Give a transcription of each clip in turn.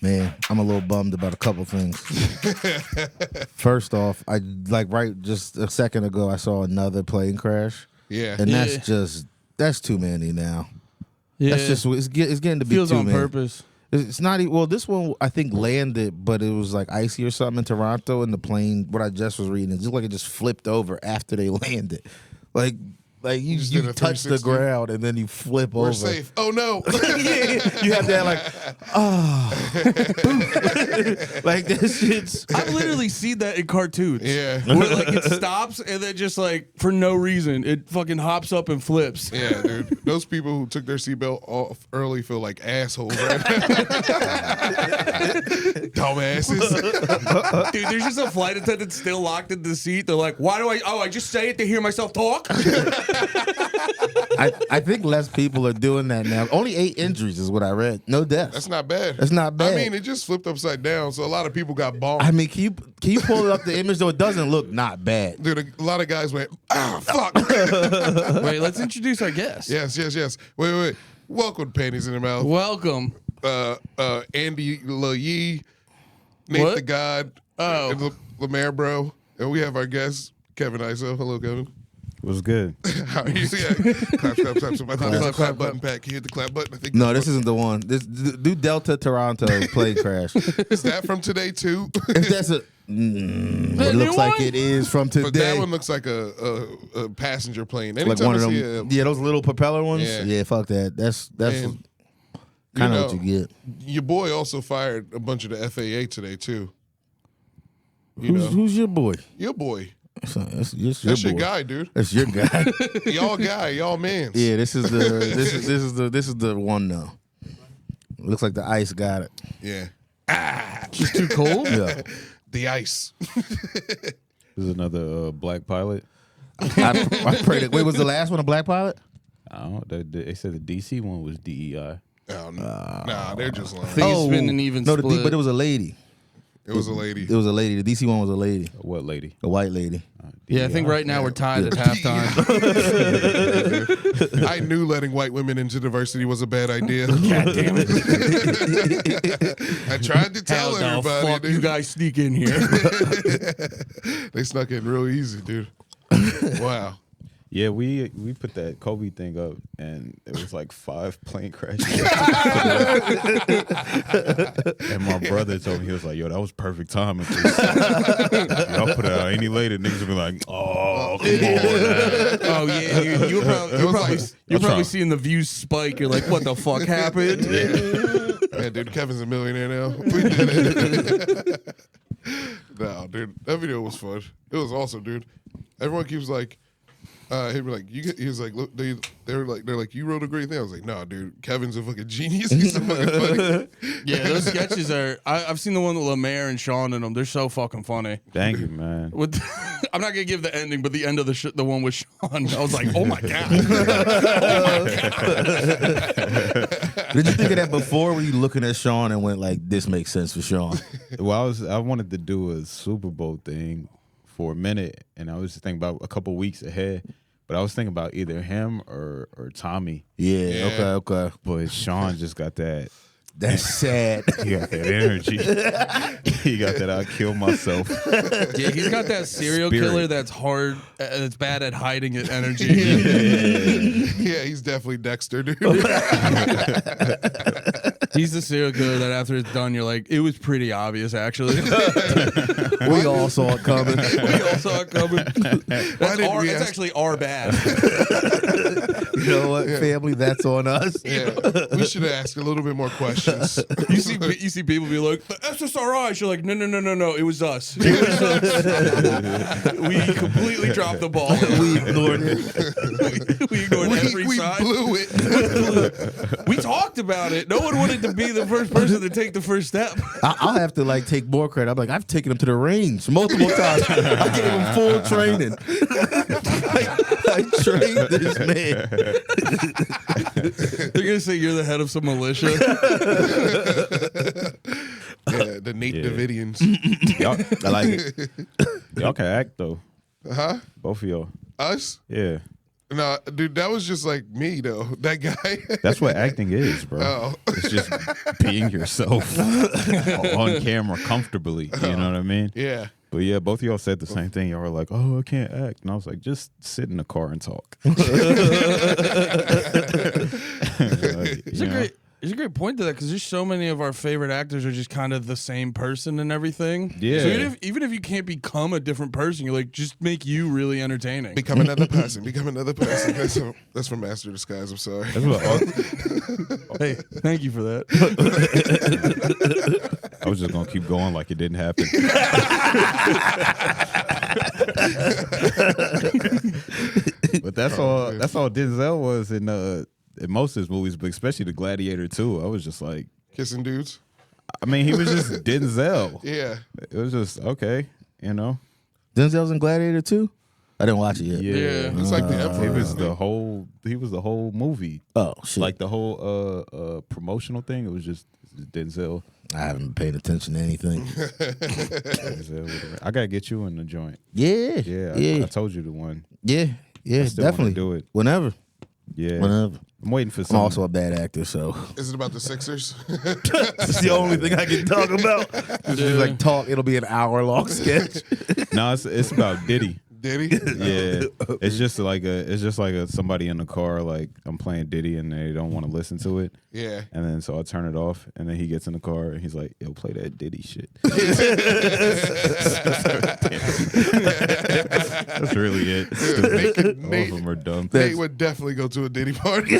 Man, I'm a little bummed about a couple things. First off, just a second ago, I saw another plane crash. Yeah. And that's too many now. Yeah. That's just, it's getting to be Feels too on many. purpose. It's not even, well, this one I think landed, but it was like icy or something in Toronto, and the plane, what I just was reading, it's just like it just flipped over after they landed. Like you touch the ground and then you flip over. We're safe. Oh no! You have that like this shit's. I've literally seen that in cartoons. Yeah. Where like it stops and then just like for no reason it fucking hops up and flips. Yeah, dude. Those people who took their seatbelt off early feel like assholes right now. Dumbasses. Dude, there's just a flight attendant still locked in the seat. They're like, why do I just say it to hear myself talk? I think less people are doing that now. Only 8 injuries is what I read. No deaths. That's not bad. That's not bad. I mean, it just flipped upside down, so a lot of people got bombed. I mean, can you pull up the image though? It doesn't look not bad. Dude, a lot of guys went, fuck. Wait, let's introduce our guest. Yes. Wait. Welcome to Panties In The Mouth. Welcome. Andy Lee, Nate What? the God, Oh. and LeMaire Bro. And we have our guest, Kevin Iso. Hello, Kevin. What's good? How are you? Yeah. Clap. Somebody there's a clap button pack. You hit the clap button. I think. No, this isn't the one. This do Delta Toronto plane crash. Is that from today too? If that's it new looks like one? it is from today. But that one looks like a passenger plane. like Anytime one of I them. see Yeah, those little propeller ones. Yeah. Yeah, fuck that. That's And, kind of know, what you get. Your boy also fired a bunch of the FAA today too. You know, Who's your boy? your boy. That's That's your guy, dude. That's your guy. Y'all guy, y'all mans. Yeah, this is the one though. Looks like the ice got it. Yeah. Just too cold? Yeah. The ice. This is another black pilot. I pray that. Wait, was the last one a black pilot? I don't know. They said the DC one was DEI. Nah, they're just lying. I think it's been an even no, split. but it was a lady. It was a lady. It was a lady. The DC one was a lady, What lady? a white lady. Yeah, I think right now we're tied at halftime. I knew letting white women into diversity was a bad idea. God damn it. I tried to tell How the everybody. fuck Dude. you guys sneak in here? They snuck in real easy, dude. Wow. Yeah, we put that Kobe thing up, and it was like 5 plane crashes. And my brother told me, he was like, "Yo, that was perfect timing. Y'all put it out any later, niggas would be like, oh, come on." Oh yeah, you're probably seeing the views spike. You're like, what the fuck happened? Yeah, dude, Kevin's a millionaire now. We did it. No, dude, that video was fun. It was awesome, dude. Everyone keeps like, he'd be like, he was like, look, they're like, you wrote a great thing. I was like, nah, dude, Kevin's a fucking genius. He's so fucking funny. Yeah, those sketches are. I've seen the one with LeMaire and Sean in them. They're so fucking funny. Thank you, man. With, I'm not gonna give the ending, but the end of the one with Sean, I was like, oh my god. Did you think of that before? Were you looking at Sean and went like, "This makes sense for Sean"? Well, I wanted to do a Super Bowl thing for a minute, and I was just thinking about a couple weeks ahead. But I was thinking about either him or Tommy. Yeah. Okay. But Sean just got that. That's sad. He got that energy. He got that "I kill myself." Yeah, he's got that serial Spirit. killer that's hard, that's bad at hiding it energy. Yeah, he's definitely Dexter, dude. He's the serial killer that after it's done, you're like, it was pretty obvious, actually. We all saw it coming. We all saw it coming. That's actually our bad. You know what, family? That's on us. Yeah, we should have asked a little bit more questions. You see people be like, the SSRIs. You're like, no, it was us. It was us. We completely dropped the ball. We ignored it. We ignored every we sign. blew it. We talked about it. No one wanted to be the first person to take the first step. I'll have to like take more credit. I'm like, I've taken him to the range multiple times. I gave him full training. I trained this man. They're gonna say you're the head of some militia. Yeah, the Nate Davidians. Y'all, I like it. y'all can act though. Huh? Both of y'all. Us? Yeah. No, dude, that was just like me though. That guy. That's what acting is, bro. Oh. It's just being yourself on camera comfortably. You know what I mean? Yeah. But yeah, both of y'all said the same thing. Y'all were like, "Oh, I can't act," and I was like, "Just sit in the car and talk." It's a great point to that because there's so many of our favorite actors are just kind of the same person and everything. Yeah. So even if you can't become a different person, you're like, just make you really entertaining. Become another person. Become another person. That's from Master of Disguise. I'm sorry. That's what Hey, thank you for that. I was just gonna keep going like it didn't happen. But that's all Denzel was in most of his movies, but especially the Gladiator 2. I was just like, Kissing dudes. I mean, he was just Denzel. Yeah. It was just okay, you know. Denzel's in Gladiator 2? I didn't watch it yet. Yeah. It's like the Emperor. He was the whole movie. Oh, shit. Like the whole promotional thing. It was just Denzel. I haven't been paying attention to anything. Denzel, I gotta get you in the joint. Yeah. Yeah, I told you the one. Yeah, I still wanna definitely. do it. Whenever. Yeah, Whenever. I'm waiting for I'm some. also a bad actor, so Is it about the Sixers? it's the only thing I can talk about. Just like talk, it'll be an hour-long sketch. No, it's about Diddy. Diddy? Yeah, it's just like somebody in the car, like I'm playing Diddy and they don't want to listen to it. Yeah. And then so I turn it off and then he gets in the car and he's like, "Yo, play that Diddy shit." That's really it. All of them are dumb. Nate would definitely go to a Diddy party.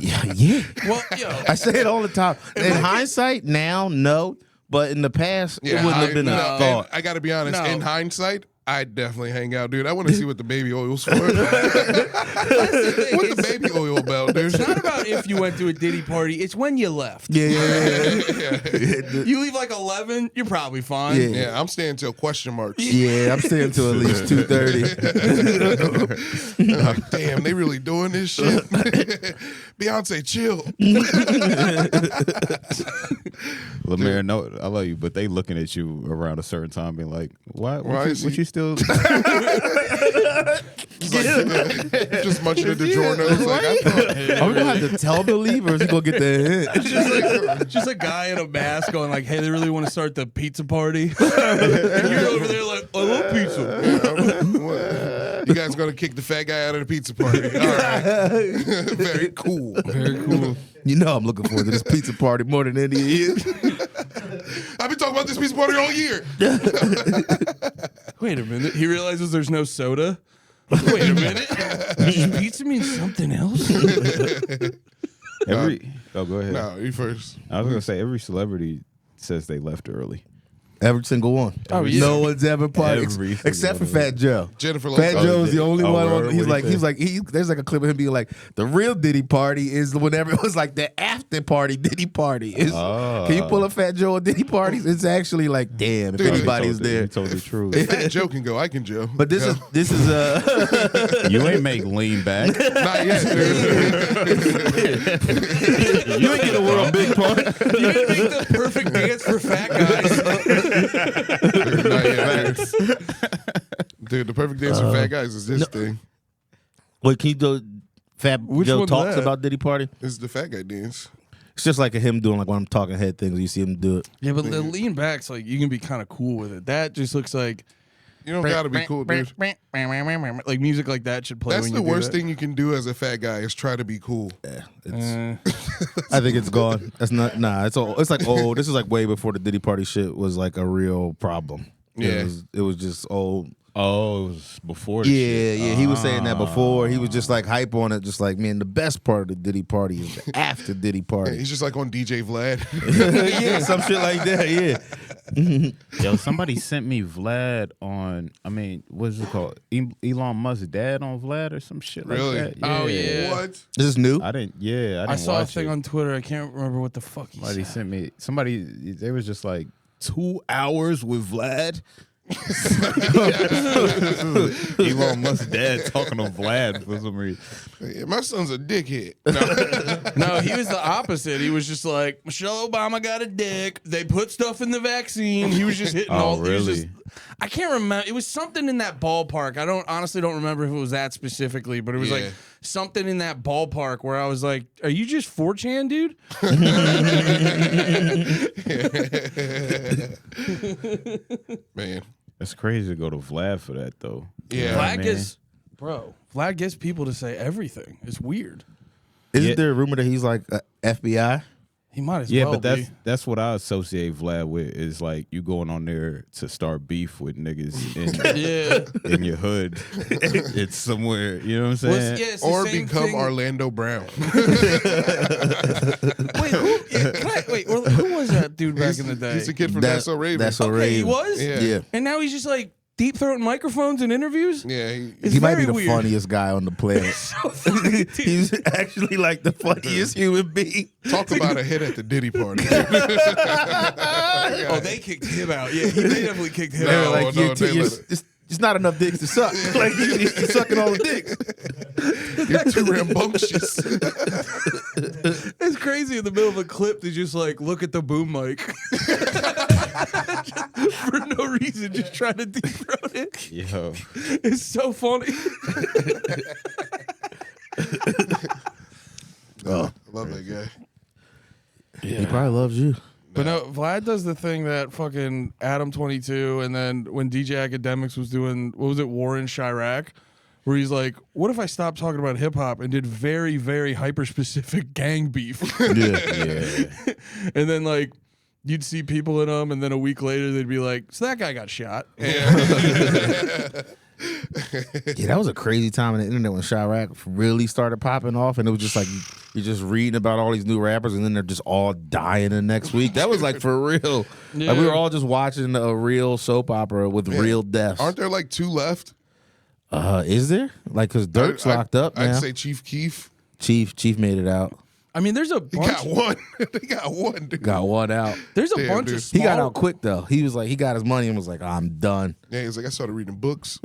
Yeah. Well, yo, I say it all the time. In hindsight, now, no. But in the past, it wouldn't have been a thought. I got to be honest. No. In hindsight, I'd definitely hang out, dude. I want to see what the baby oil's for. What's the baby oil about, dude? it's not about if you went to a Diddy party. It's when you left. Yeah. You leave like 11, you're probably fine. Yeah. Yeah, I'm staying till question marks. Yeah, I'm staying till at least 2:30. Like, damn, they really doing this shit? Beyonce, chill. LeMaire, no, I love you, but they looking at you around a certain time, being like, "Why is what he- you still?" Just munching at the DiGiorno's. Like, I thought, Are we gonna have to tell him to leave, or is he gonna get the hint? Just a guy in a mask going like, "Hey, they really want to start the pizza party." And you're over there like, "I love pizza." you guys gonna kick the fat guy out of the pizza party? All right. Very cool. Very cool. You know I'm looking forward to this pizza party more than any of you. I've been talking about this pizza party all year. Wait a minute. He realizes there's no soda. Wait a minute. Does pizza mean something else? Go ahead. No, you first. I was gonna say every celebrity says they left early. Every single one. Oh, yeah. No one's ever partied Every except for single Fat Joe. Jennifer Fat Lopez. Joe is the only one. word, He's what'd he like, there's like a clip of him being like, the real Diddy party is whenever it was like the after party Diddy party. Can you pull a Fat Joe at Diddy parties? It's actually like, damn, if Dude, anybody's there. He told the truth. Fat Joe can go. I can Joe. But this is You ain't make lean back. Not yet, dude. you ain't get a world big party. You didn't make the perfect dance for fat guys. Not yet, dude. Dude, the perfect dance for fat guys is this thing. Wait, can you do Fat Which Joe one's talks that? about Diddy party? This is the fat guy dance. It's just like him doing like when I'm talking head things. You see him do it. Yeah, but the lean back's like you can be kind of cool with it. That just looks like You don't gotta be cool, dude. Like music like that should play. That's when the you do worst that. thing you can do as a fat guy is try to be cool. I think it's gone. That's not. Nah, it's all. It's like old. This is like way before the Diddy party shit was like a real problem. Yeah. it was just old. Oh, it was before the Yeah, shit. yeah. He was saying that before. He was just like hype on it. Just like, man, the best part of the Diddy party is the after Diddy party. He's just like on DJ Vlad. Yeah, some shit like that. Yeah. Yo, somebody sent me Vlad on, what's it called? Elon Musk's dad on Vlad or some shit Really? like that. Oh, yeah. What? This is new. I didn't I saw a watch thing it. on Twitter. I can't remember what the fuck he Somebody said. sent me, they was just like 2 hours with Vlad. Elon Musk's dad talking to Vlad for some reason. Yeah, my son's a dickhead. No, he was the opposite. He was just like, Michelle Obama got a dick. They put stuff in the vaccine. He was just hitting all. Really? I can't remember. It was something in that ballpark. I honestly don't remember if it was that specifically, but it was like something in that ballpark where I was like, "Are you just 4chan, dude?" Man, That's crazy to go to Vlad for that though. Yeah. Vlad gets people to say everything. It's weird. Isn't there a rumor that he's like FBI? He might as Yeah, well but be. that's what I associate Vlad with is like you going on there to start beef with niggas in your hood. It's somewhere, you know what I'm saying? It's the or same become thing. Orlando Brown. Who was that dude back in the day? He's a kid from That's So Raven. That's so Okay, Raven. he was? Yeah. And now he's just like deep throating microphones in interviews? Yeah, It's He might be very the weird. funniest guy on the planet. He's actually like the funniest human being. talk about a hit at the Diddy party. Oh, they kicked him out. Yeah, they definitely kicked him No, out. no, they let it's not enough dicks to suck. Like he's sucking all the dicks. You're too rambunctious. It's crazy in the middle of a clip to just like look at the boom mic. For no reason, just trying to dethrone it. Yo. It's so funny. I love that guy. He probably loves you. But no, Vlad does the thing that fucking Adam 22, and then when DJ Academics was doing, what was it, War in Chirac, where he's like, what if I stopped talking about hip hop and did very, very hyper specific gang beef? Yeah. And then like you'd see people in them, and then a week later they'd be like, so that guy got shot. Yeah, that was a crazy time on the internet when Chirac really started popping off, and it was just like you're just reading about all these new rappers, and then they're just all dying the next week. That was like for real. Yeah. Like we were all just watching a real soap opera with real deaths. Aren't there like 2 left? Is there? Like, because Dirk's locked up I'd now. say Chief Keef. Chief made it out. I mean, there's a He bunch. got one. They got one, dude. Got one out. There's a Damn, bunch dude. of He small. got out quick though. He was like, he got his money and was like, I'm done. Yeah, he's like, I started reading books.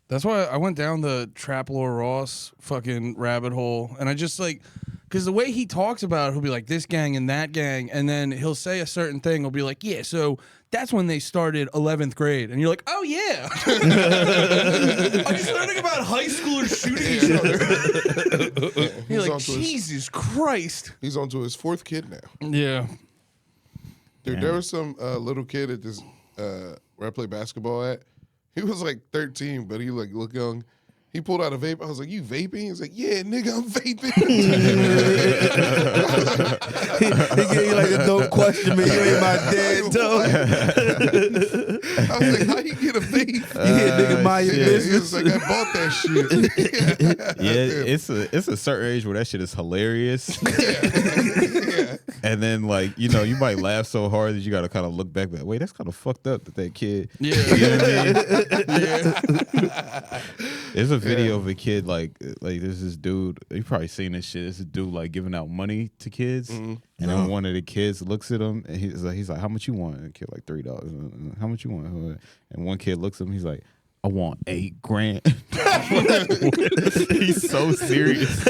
That's why I went down the Trap Lore Ross fucking rabbit hole, and I just like, because the way he talks about it, he'll be like this gang and that gang, and then he'll say a certain thing. He'll be like, yeah, so that's when they started 11th grade, and you're like, oh yeah. I'm just learning about high schoolers shooting each other. You're like, Jesus Christ. He's on to his 4th kid now. Yeah. Dude, there was some little kid at this where I play basketball at. He was like 13, but he like looked young. He pulled out a vape. I was like, "You vaping?" He's like, "Yeah, nigga, I'm vaping." He gave you like a dope question, man. You ain't my dad, though. I was like, "How you get a vape?" Yeah, nigga, mind your He business. was like, "I bought that shit." Yeah, it's a certain age where that shit is hilarious. And then like, you know, you might laugh so hard that you gotta kind of look back like, wait, that's kind of fucked up that kid. Yeah. You know what I mean? Yeah. There's a video of a kid like there's this dude, you probably seen this shit. It's a dude like giving out money to kids. And then one of the kids looks at him and he's like, how much you want? And the kid like $3. How much you want? And one kid looks at him, he's like, I want $8,000. He's so serious.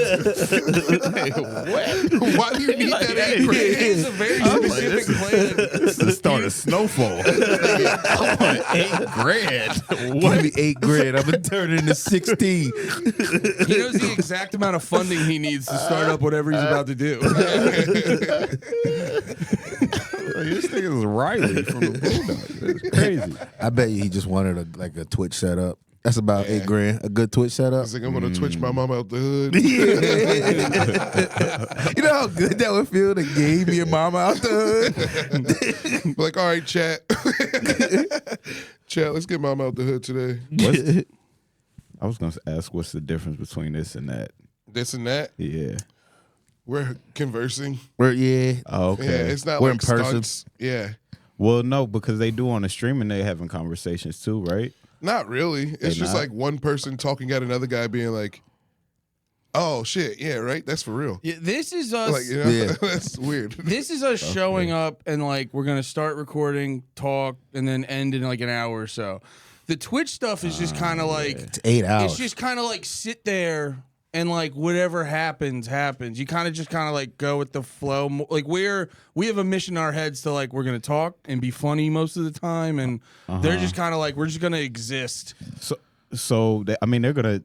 Like, what? Why do you need Like, that hey, $8,000? It's a very specific plan. This is the start of Snowfall. I want $8,000. Give me $8,000. I'm gonna turn it into 16. He knows the exact amount of funding he needs to start up whatever he's about to do. Like, this thing is Riley from the Boondocks. It's crazy. I bet you he just wanted a Twitch setup. That's about $8,000. A good Twitch setup. He's like, I'm gonna twitch my mom out the hood. You know how good that would feel to game your mama out the hood? Like, all right, chat. Chat, let's get mom out the hood today. I was going to ask what's the difference between this and that. This and that. Yeah. We're conversing. Yeah. Oh, okay. Yeah, it's not We're like in person. stunts. Yeah. Well, no, because they do on the streaming, they having conversations too, right? Not really. It's just not? like one person talking at another guy being like, Oh shit! Yeah, right. That's for real. Yeah, this is us. Like, you know, Yeah. that's weird. This is us showing up and like we're gonna start recording, talk, and then end in like an hour or so. The Twitch stuff is just kind of like It's 8 hours. it's just kind of like sit there and like whatever happens. You kind of like go with the flow. Like we have a mission in our heads to like we're gonna talk and be funny most of the time, and they're just kind of like we're just gonna exist. So I mean, they're gonna.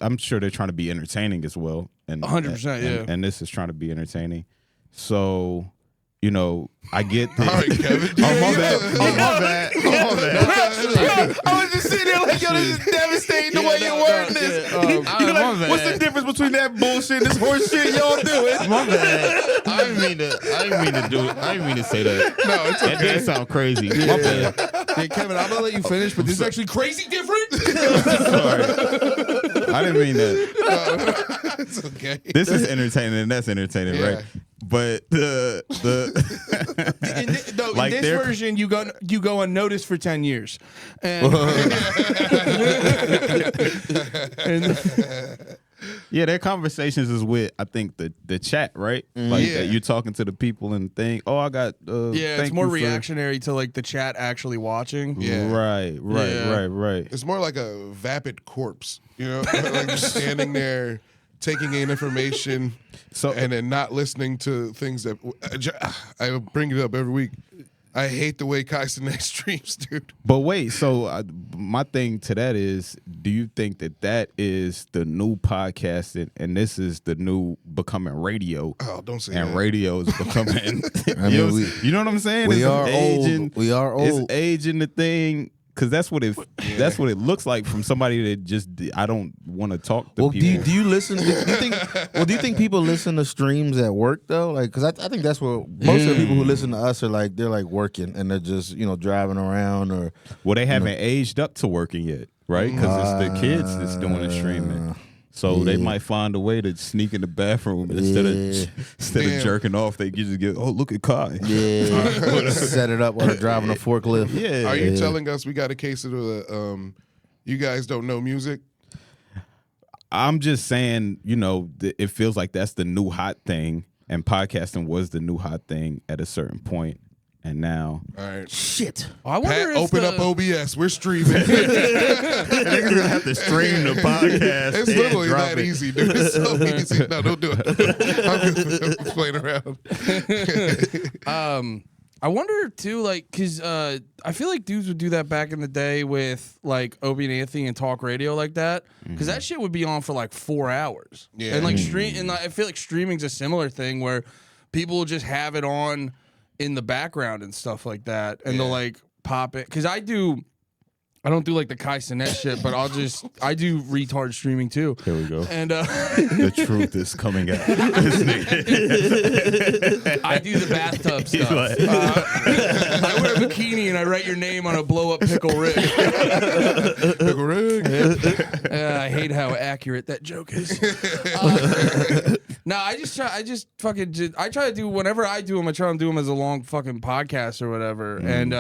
I'm sure they're trying to be entertaining as well, and 100%, yeah. And this is trying to be entertaining. So, you know, I get this. All right, Kevin. Oh my bad. Oh my bad. I was just sitting there like, yo, this is devastating the way you're wording this. You're like, what's the difference between that bullshit and this horse shit y'all doing? My bad. I didn't mean to say that. No, it's okay. That did sound crazy. My bad. Hey Kevin, I'm gonna let you finish, but this is actually crazy different. Sorry. I didn't mean that. It's okay. This is entertaining and that's entertaining, Yeah. right? But the In like this they're- version, you go unnoticed for 10 years, and, yeah, their conversations is with I think the chat, right? Like Yeah. you're talking to the people and think, oh, I got yeah, it's thank more you for-" reactionary to like the chat actually watching. Yeah. Right. Yeah. It's more like a vapid corpse, you know, like just standing there taking in information, and then not listening to things that I bring it up every week. I hate the way Kai Cenat streams, dude. But wait, so my thing to that is, do you think that is the new podcasting, and this is the new becoming radio? Oh, don't say And that. radio is becoming. I mean, you know what I'm saying? we It's are aging- old. We are It's old. aging the thing. Because that's what it looks like from somebody that just I don't want to talk to Well, people. do you listen? Do you think people listen to streams at work though? Like, because I think that's what most of the people who listen to us are like. They're like working and they're just driving around or. Well, they haven't aged up to working yet, right? Because it's the kids that's doing the streaming. So they might find a way to sneak in the bathroom instead of jerking off. They just get, oh, look at Kai. Yeah, set it up while they're driving a forklift. Yeah. Are you telling us we got a case of the you guys don't know music? I'm just saying, it feels like that's the new hot thing, and podcasting was the new hot thing at a certain point. And now, All right. Shit. I wonder Pat, if open the- up OBS. We're streaming. they're gonna have to stream the podcast. It's literally that easy, dude. It's so easy. No, don't do it. I'm playing around. I wonder too, like, cause I feel like dudes would do that back in the day with like Opie and Anthony and talk radio like that, because that shit would be on for like 4 hours. Yeah. And like and I feel like streaming's a similar thing where people will just have it on in the background and stuff like that, and they'll like pop it. Cause I don't do like the Kai Cenat shit, but I do retard streaming too. Here we go. And The truth is coming out. I do the bathtub stuff. like- I wear a bikini and I write your name on a blow up pickle rig. Pickle rig. I hate how accurate that joke is. No, I try to do whenever I do them. I try to do them as a long fucking podcast or whatever. And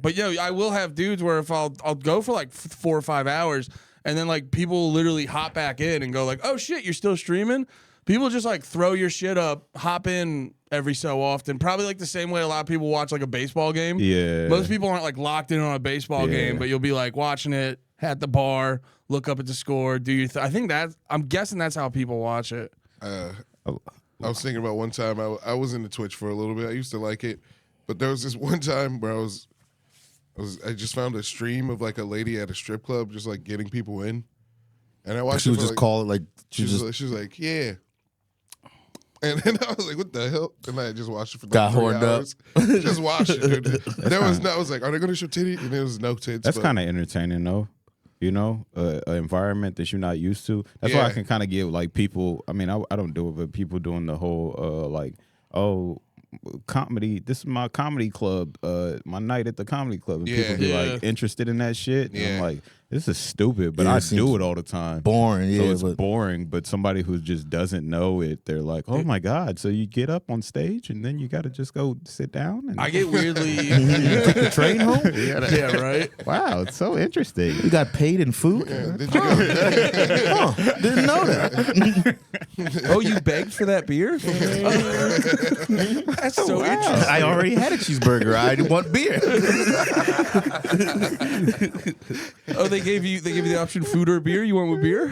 but I will have dudes where if I'll go for like 4 or 5 hours, and then like people literally hop back in and go like, oh shit, you're still streaming. People just like throw your shit up, hop in every so often. Probably like the same way a lot of people watch like a baseball game. Yeah. Most people aren't like locked in on a baseball game, but you'll be like watching it at the bar, look up at the score, do your I think I'm guessing that's how people watch it. I was thinking about one time I was into Twitch for a little bit. I used to like it, but there was this one time where I just found a stream of like a lady at a strip club just like getting people in, and I watched. She it would for, just like, call it like She was like, yeah. And then I was like, what the hell? And I just watched it for like Got 3 horned up. hours. Just watched it, dude. I was like, are they going to show titty? And there was no tits. That's but- kind of entertaining, though. An environment that you're not used to. That's why I Yeah. can kind of give like people. I mean, I don't do it, but people doing the whole comedy. This is my comedy club. My night at the comedy club. And Yeah. people be Yeah. like interested in that shit. And Yeah. I'm like, this is stupid, but Yeah, I it seems do it all the time. Boring, So yeah. it's But boring, but somebody who just doesn't know it, they're like, "Oh my god!" So you get up on stage and then you got to just go sit down. And I get weirdly. take the train home. Yeah, right. wow, it's so interesting. You got paid in food. Did you go? Huh, didn't know that. Oh, you begged for that beer? That's so interesting. I already had a cheeseburger. I didn't want beer. Oh, they gave you the option food or beer. You went with beer?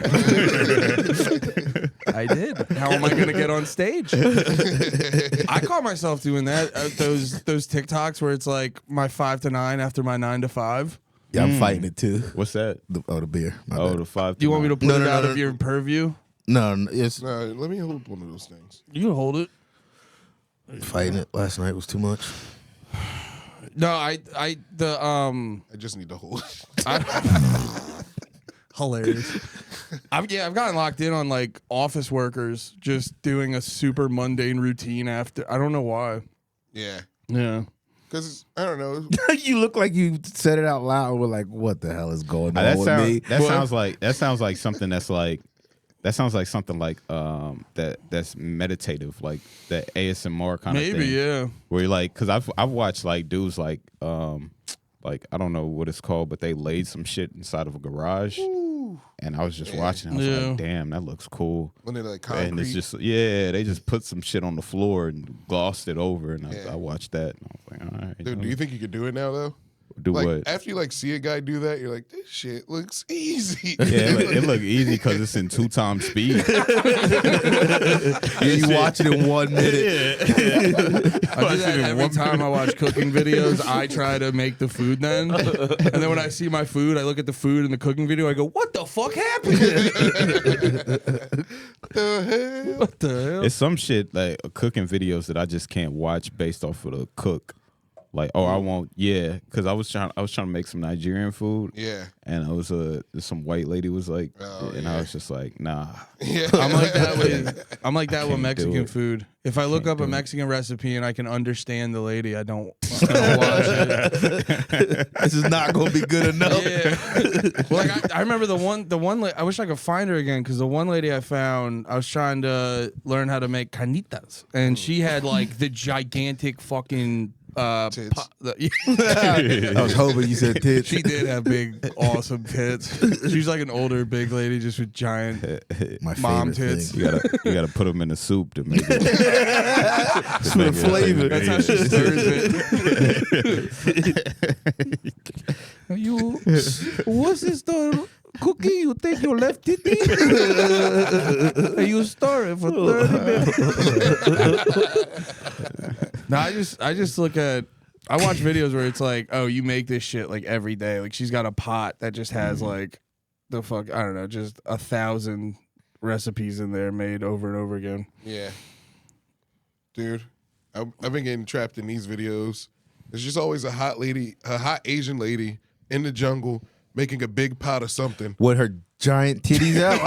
I did. How am I going to get on stage? I caught myself doing that. Those TikToks where it's like my 5 to 9 after my 9 to 5. Yeah, I'm fighting it too. What's that? The beer. My Oh, bad. the 5. Do you want me to put No, it no, out no, of no. your purview? No, it's No, let me hold one of those things. You can hold it. fighting it. Last night was too much. No, I I just need to hold it. hilarious. I've gotten locked in on like office workers just doing a super mundane routine after. I don't know why. Yeah. Yeah. Because, I don't know. You look like you said it out loud. We're like, what the hell is going on That with sounds. me? That sounds like. That sounds like something that's like. That sounds like something like that's meditative, like that ASMR kind of thing. Maybe, yeah. Where you're like, because I've watched like dudes like I don't know what it's called, but they laid some shit inside of a garage, and I was just watching. I was Yeah. like, damn, that looks cool. When they're like concrete. And it's just they just put some shit on the floor and glossed it over, and I watched that. And I was like, all right, Dude, do you think you could do it now, though? do Like, what? after you, like, see a guy do that, you're like, this shit looks easy. Yeah, it look easy because it's in 2 times speed. Yeah, you watch it in 1 minute. I do that every time I watch cooking videos. I try to make the food then. And then when I see my food, I look at the food in the cooking video. I go, what the fuck happened? What the hell? It's some shit like cooking videos that I just can't watch based off of the cook. Like, oh, I won't, because I was trying to make some Nigerian food, Yeah. and I was some white lady was like, and I was just like, nah, Yeah. I'm like that with do Mexican it. food. If I look up a Mexican recipe and I can understand the lady, I don't watch it. This is not going to be good enough. Yeah. Well, like I remember the one. I wish I could find her again because the one lady I found, I was trying to learn how to make carnitas, and she had like the gigantic fucking. Tits. I was hoping you said tits. She did have big, awesome tits. She was like an older, big lady, just with giant My mom favorite tits. thing. you gotta put them in the soup to make it. For the flavor. That's how she stirs it. You, what's this the cookie? You take your left titty and you stir it for 30 minutes. No, I just look at. I watch videos where it's like, oh, you make this shit like every day. Like she's got a pot that just has like the fuck, I don't know, just 1,000 recipes in there made over and over again. Yeah. Dude, I've been getting trapped in these videos. There's just always a hot Asian lady in the jungle making a big pot of something. With her giant titties out.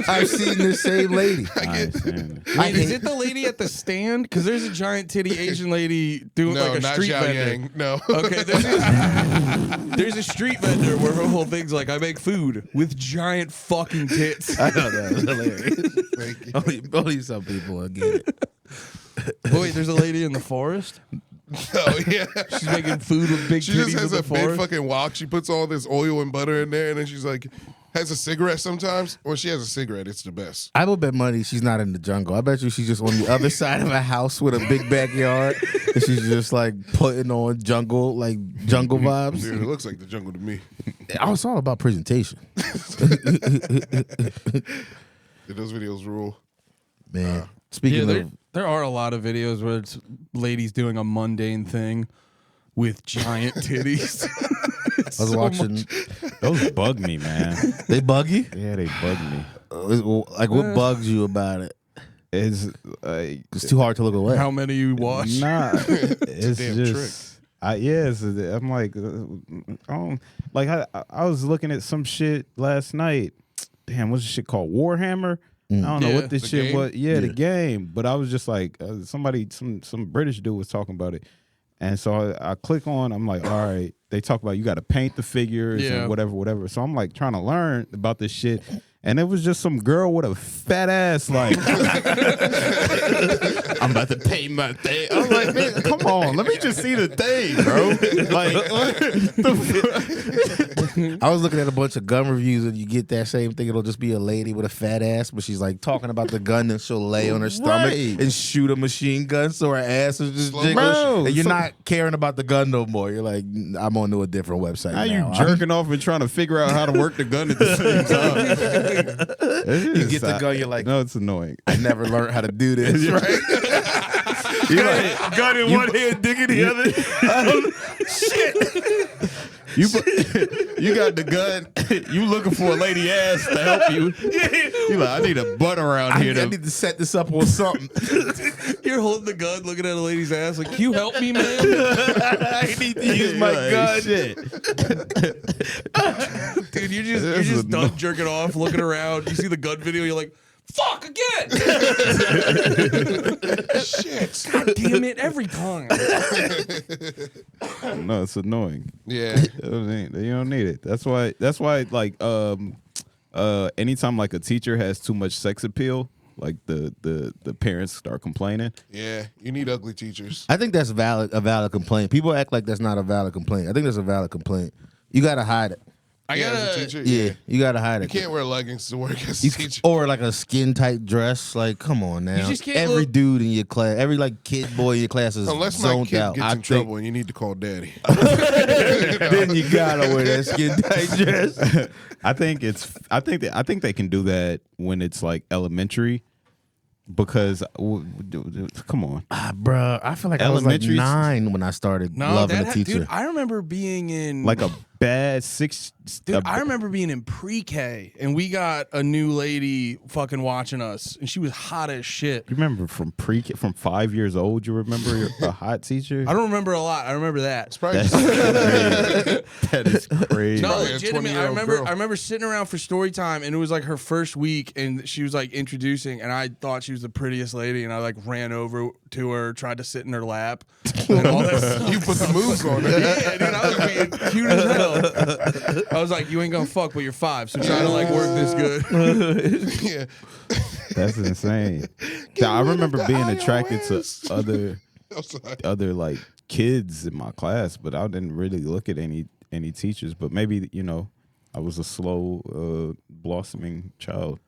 I've seen this same lady. I understand. Wait, is it the lady at the stand? Because there's a giant titty Asian lady doing No, like a not street Zhao vendor. Yang. No. Okay, there's a street vendor where her whole thing's like, I make food with giant fucking tits. I know that. It's hilarious. Thank you. Only some people will get it. Wait, there's a lady in the forest? Oh, yeah. She's making food with big She titties just has in the a big forest? fucking wok. She puts all this oil and butter in there, and then she's like, has a cigarette sometimes. Or she has a cigarette. It's the best. I would bet money she's not in the jungle. I bet you she's just on the other side of a house with a big backyard, and she's just like putting on jungle vibes. Dude, it looks like the jungle to me. It's all about presentation, Dude, those videos rule. man. Speaking Yeah, of, there are a lot of videos where it's ladies doing a mundane thing with giant titties. I was watching. Those bug me, man. They bug you? Yeah, they bug me. Like, what bugs you about it? It's like It's too hard to look away. How many you watch? nah. It's damn just I'm like, I was looking at some shit last night. Damn, what's the shit called? Warhammer. I don't know what this The shit game? was. Yeah, the game. But I was just like, some British dude was talking about it. And so I click on, I'm like, all right, they talk about you got to paint the figures and whatever. So I'm like trying to learn about this shit. And it was just some girl with a fat ass, like, I'm about to paint my thing. I was like, man, come on, let me just see the thing, bro. Like, I was looking at a bunch of gun reviews, and you get that same thing. It'll just be a lady with a fat ass, but she's like talking about the gun, and she'll lay on her stomach and shoot a machine gun, so her ass is just jiggling. Bro, And you're not caring about the gun no more. You're like, I'm on to a different website how now. you jerking off and trying to figure out how to work the gun at the same time? You get the gun, you're like, no, it's annoying. I never learned how to do this, right? You're like, Gun in one hand, dick in the other. You got the gun. You looking for a lady ass to help you. You like, I need a butt around here. I need to set this up on something. You're holding the gun, looking at a lady's ass, like, can you help me, man? I need to use my gun. Shit. Dude, you're just done jerking off, looking around. You see the gun video, you're like, fuck again. Shit. God damn it, every time. No, it's annoying. Yeah. You don't need it. That's why like anytime like a teacher has too much sex appeal, like the parents start complaining. Yeah. You need ugly teachers. I think that's a valid complaint. People act like that's not a valid complaint. I think that's a valid complaint. You gotta hide it. As a teacher, Yeah, you gotta hide it. You can't wear leggings to work as a teacher. Or like a skin tight dress. Like, come on now. You just can't every look- dude in your class, every like kid boy in your class is Unless my zoned kid out. gets in trouble and you need to call daddy. Then you gotta wear that skin tight dress. I think they can do that when it's like elementary. Because come on, Bruh, I feel like I was like Elementary's- 9 when I started loving a teacher. Dude, I remember being in like a bad six. Dude, I remember being in pre-K and we got a new lady fucking watching us and she was hot as shit. You remember from 5 years old? You remember a hot teacher? I don't remember a lot. I remember that. It's probably That's crazy. That is crazy. No, Probably a legitimately. 20-year-old girl. I remember sitting around for story time and it was like her first week and she was like introducing and I thought she was the prettiest lady and I like ran over to her, tried to sit in her lap and all that stuff. you put the moves on it. Yeah, dude, I was being cute as hell. I was like, you ain't gonna fuck, but you're 5, so try to like work this good. Yeah. That's insane. I remember being attracted to I'm sorry. other like kids in my class, but I didn't really look at any teachers. But maybe I was a slow blossoming child.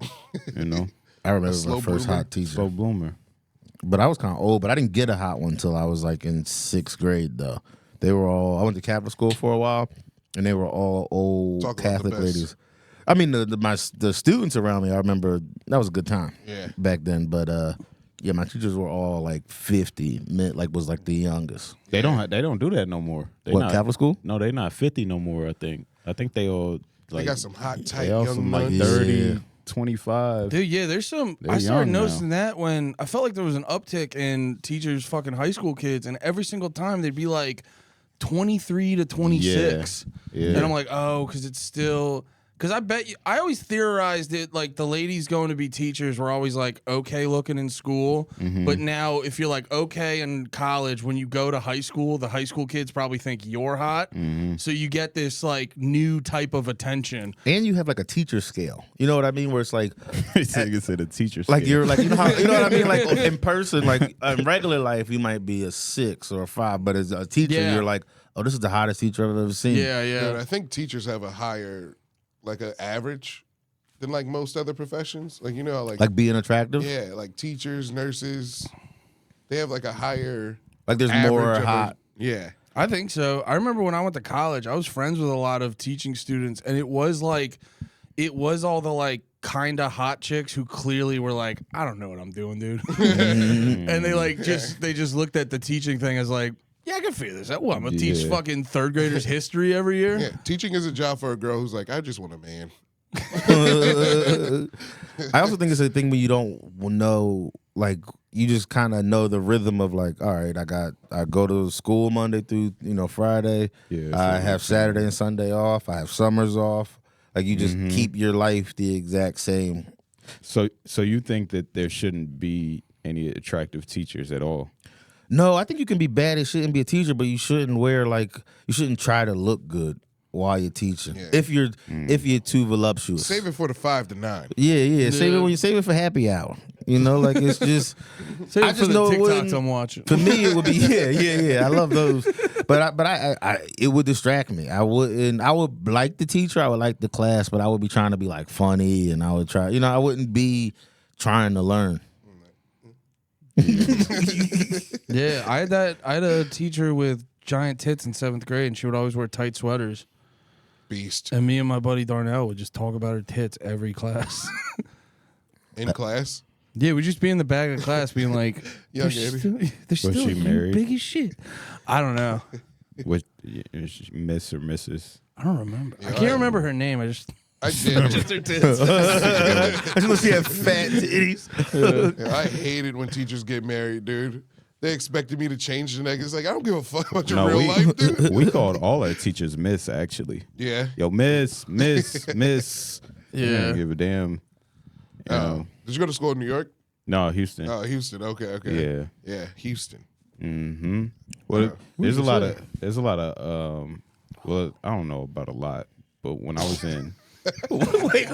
I remember slow my first bloomer. hot teacher. Slow bloomer. But I was kind of old, but I didn't get a hot one until I was like in 6th grade, though. They were all, I went to Catholic school for a while, and they were all old Talk about the Catholic best. ladies. I mean, the students around me, I remember that was a good time back then. But yeah, my teachers were all like 50, was like the youngest. They don't do that no more. Catholic school? No, they not 50 no more. I think they all like They got some hot, tight they all young some like nuns. 30, Yeah. 25. Dude, yeah, there's some. They're I started young now. noticing that when I felt like there was an uptick in teachers fucking high school kids, and every single time they'd be like 23 to 26. Yeah. And I'm like, oh, because it's still. Because I bet you, I always theorized it like the ladies going to be teachers were always like okay looking in school. Mm-hmm. But now if you're like okay in college, when you go to high school, the high school kids probably think you're hot. Mm-hmm. So you get this like new type of attention. And you have like a teacher scale. You know what I mean? Where it's like, You said a teacher. like scale. you're like, you know what I mean? Like in person, like in regular life, you might be a 6 or a 5, but as a teacher, Yeah. you're like, oh, this is the hottest teacher I've ever seen. Yeah, yeah. Dude, I think teachers have a higher, like an average than like most other professions. Like, you know, Like being attractive. yeah, like teachers, nurses, they have like a higher Like there's average more of a- hot. Yeah. I think so. I remember when I went to college, I was friends with a lot of teaching students, and it was all the like kind of hot chicks who clearly were like, I don't know what I'm doing, dude. And they just looked at the teaching thing as like, yeah, I can figure this out. What, I'm gonna teach Yeah. fucking 3rd graders history every year. Yeah. Teaching is a job for a girl who's like, I just want a man. I also think it's a thing when you don't know, like you just kind of know the rhythm of like, all right, I go to school Monday through Friday. Yeah, I have Saturday and Sunday off. I have summers off. Like you just keep your life the exact same. So you think that there shouldn't be any attractive teachers at all? No, I think you can be bad and shouldn't be a teacher, but you shouldn't you shouldn't try to look good while you're teaching. Yeah. If you're too voluptuous. Save it for the 5 to 9. Yeah. Save it for happy hour. You know, like it's just Save I it for just the know it TikToks wouldn't- I'm watching. For me, it would be yeah. I love those, but I it would distract me. I would like the teacher. I would like the class, but I would be trying to be like funny, and I would try. I wouldn't be trying to learn. Yeah, I had a teacher with giant tits in 7th grade, and she would always wear tight sweaters. Beast. And me and my buddy Darnell would just talk about her tits every class. In class? Yeah, we'd just be in the back of class being like, Young they're Eddie. still she married? big as shit. I don't know. What, Miss or Mrs.? I don't remember. I Yeah, can't remember her name. I just I did. her tits. I just want to see have fat titties. Yeah, I hated when teachers get married, dude. They expected me to change the next. It's like, I don't give a fuck about your real life, dude. We called all our teachers Miss, actually. Yeah. Yo, Miss. Yeah. Didn't give a damn. You know. Did you go to school in New York? No, Houston. Oh, Houston. Okay. Yeah. Yeah, Houston. Mm-hmm. Well, there's a lot of well, I don't know about a lot, but when I was in Wait,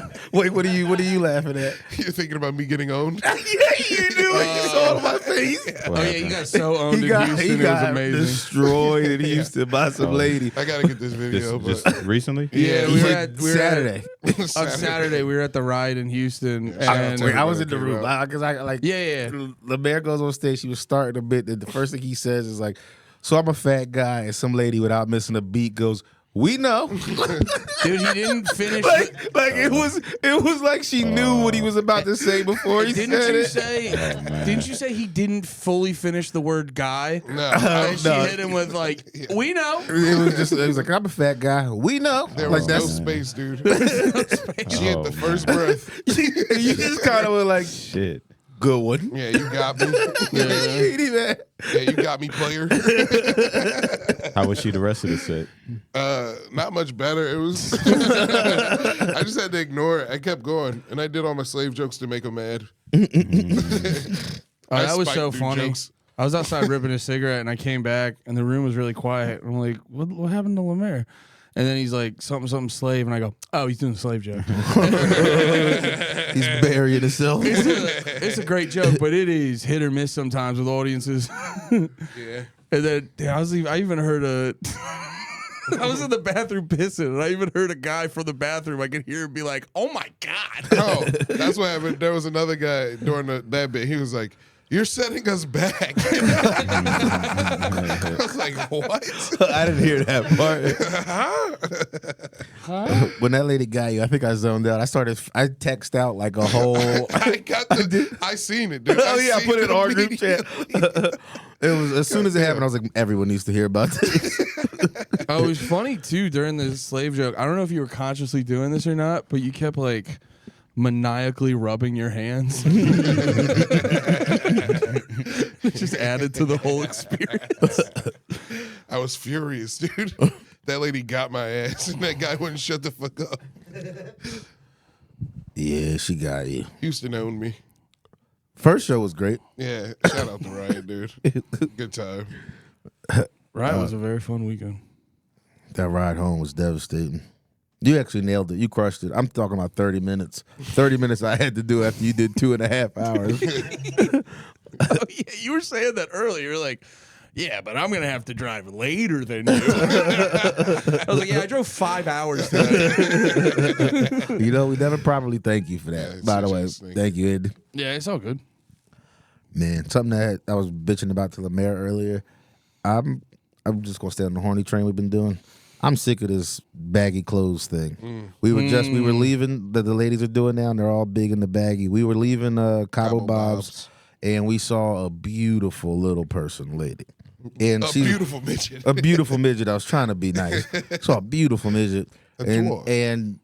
what are you laughing at? You're thinking about me getting owned? Yeah, you knew it. You saw it on my face. Oh yeah, you got so owned in Houston. He It was got amazing. destroyed in Houston by some lady. I gotta get this video. just recently. Yeah, we were Saturday. on Saturday. We were at the ride in Houston, Yeah. and I was in the Okay, room bro. because I like. yeah. LeMaire goes on stage. She was starting a bit. And the first thing he says is like, "So I'm a fat guy," and some lady without missing a beat goes, "We know." Dude, he didn't finish. like it was like she knew what he was about to say before he Didn't said you it. say? Didn't you say he didn't fully finish the word guy? No, And she no. hit him with like, "We know." It was like, "I'm a fat guy. We know." there Like was no that's space, dude. She hit the first breath. you just kind of were like, Shit. "Good one." Yeah, you got me. You ain't even- Yeah, you got me, player. How was she the rest of the set? Not much better. It was. I just had to ignore it. I kept going, and I did all my slave jokes to make him mad. Oh, I that was spiked so through funny. jokes. I was outside ripping a cigarette, and I came back, and the room was really quiet. I'm like, "What happened to LeMaire?" And then he's like, something slave, and I go, "Oh, he's doing a slave joke." He's burying himself. It's a great joke, but it is hit or miss sometimes with audiences. Yeah. And then I even heard I was in the bathroom pissing, and I even heard a guy from the bathroom. I could hear him be like, "Oh my god!" Oh, that's what happened. There was another guy during that bit. He was like, "You're setting us back." I was like, "What?" I didn't hear that part. When that lady got you, I think I zoned out. I text out like a whole. I seen it, dude. Oh yeah, I seen put it in our group immediately. chat. It was as soon as it happened, I was like, everyone needs to hear about this. Oh, it was funny too during the slave joke. I don't know if you were consciously doing this or not, but you kept like maniacally rubbing your hands. It just added to the whole experience. I was furious, dude. That lady got my ass, and that guy wouldn't shut the fuck up. Yeah, she got you. Houston owned me. First show was great. Yeah, shout out to Riot, dude. Good time. Right, it was a very fun weekend. That ride home was devastating. You actually nailed it. You crushed it. I'm talking about 30 minutes. 30 minutes I had to do after you did 2.5 hours. Oh, yeah, you were saying that earlier. You're like, "Yeah, but I'm gonna have to drive later than you." I was like, "Yeah, I drove 5 hours today." You know, we never properly thank you for that. Yeah, By the way, seriously. thank you, Ed. Yeah, it's all good. Man, something that I was bitching about to LeMaire earlier. I'm just gonna stay on the horny train we've been doing. I'm sick of this baggy clothes thing. We were leaving the ladies are doing now, and they're all big in the baggy. We were leaving Cabo Bob's, and we saw a beautiful little person lady. And A she's beautiful midget. a beautiful midget. I was trying to be nice. Saw a beautiful midget. dwarf. And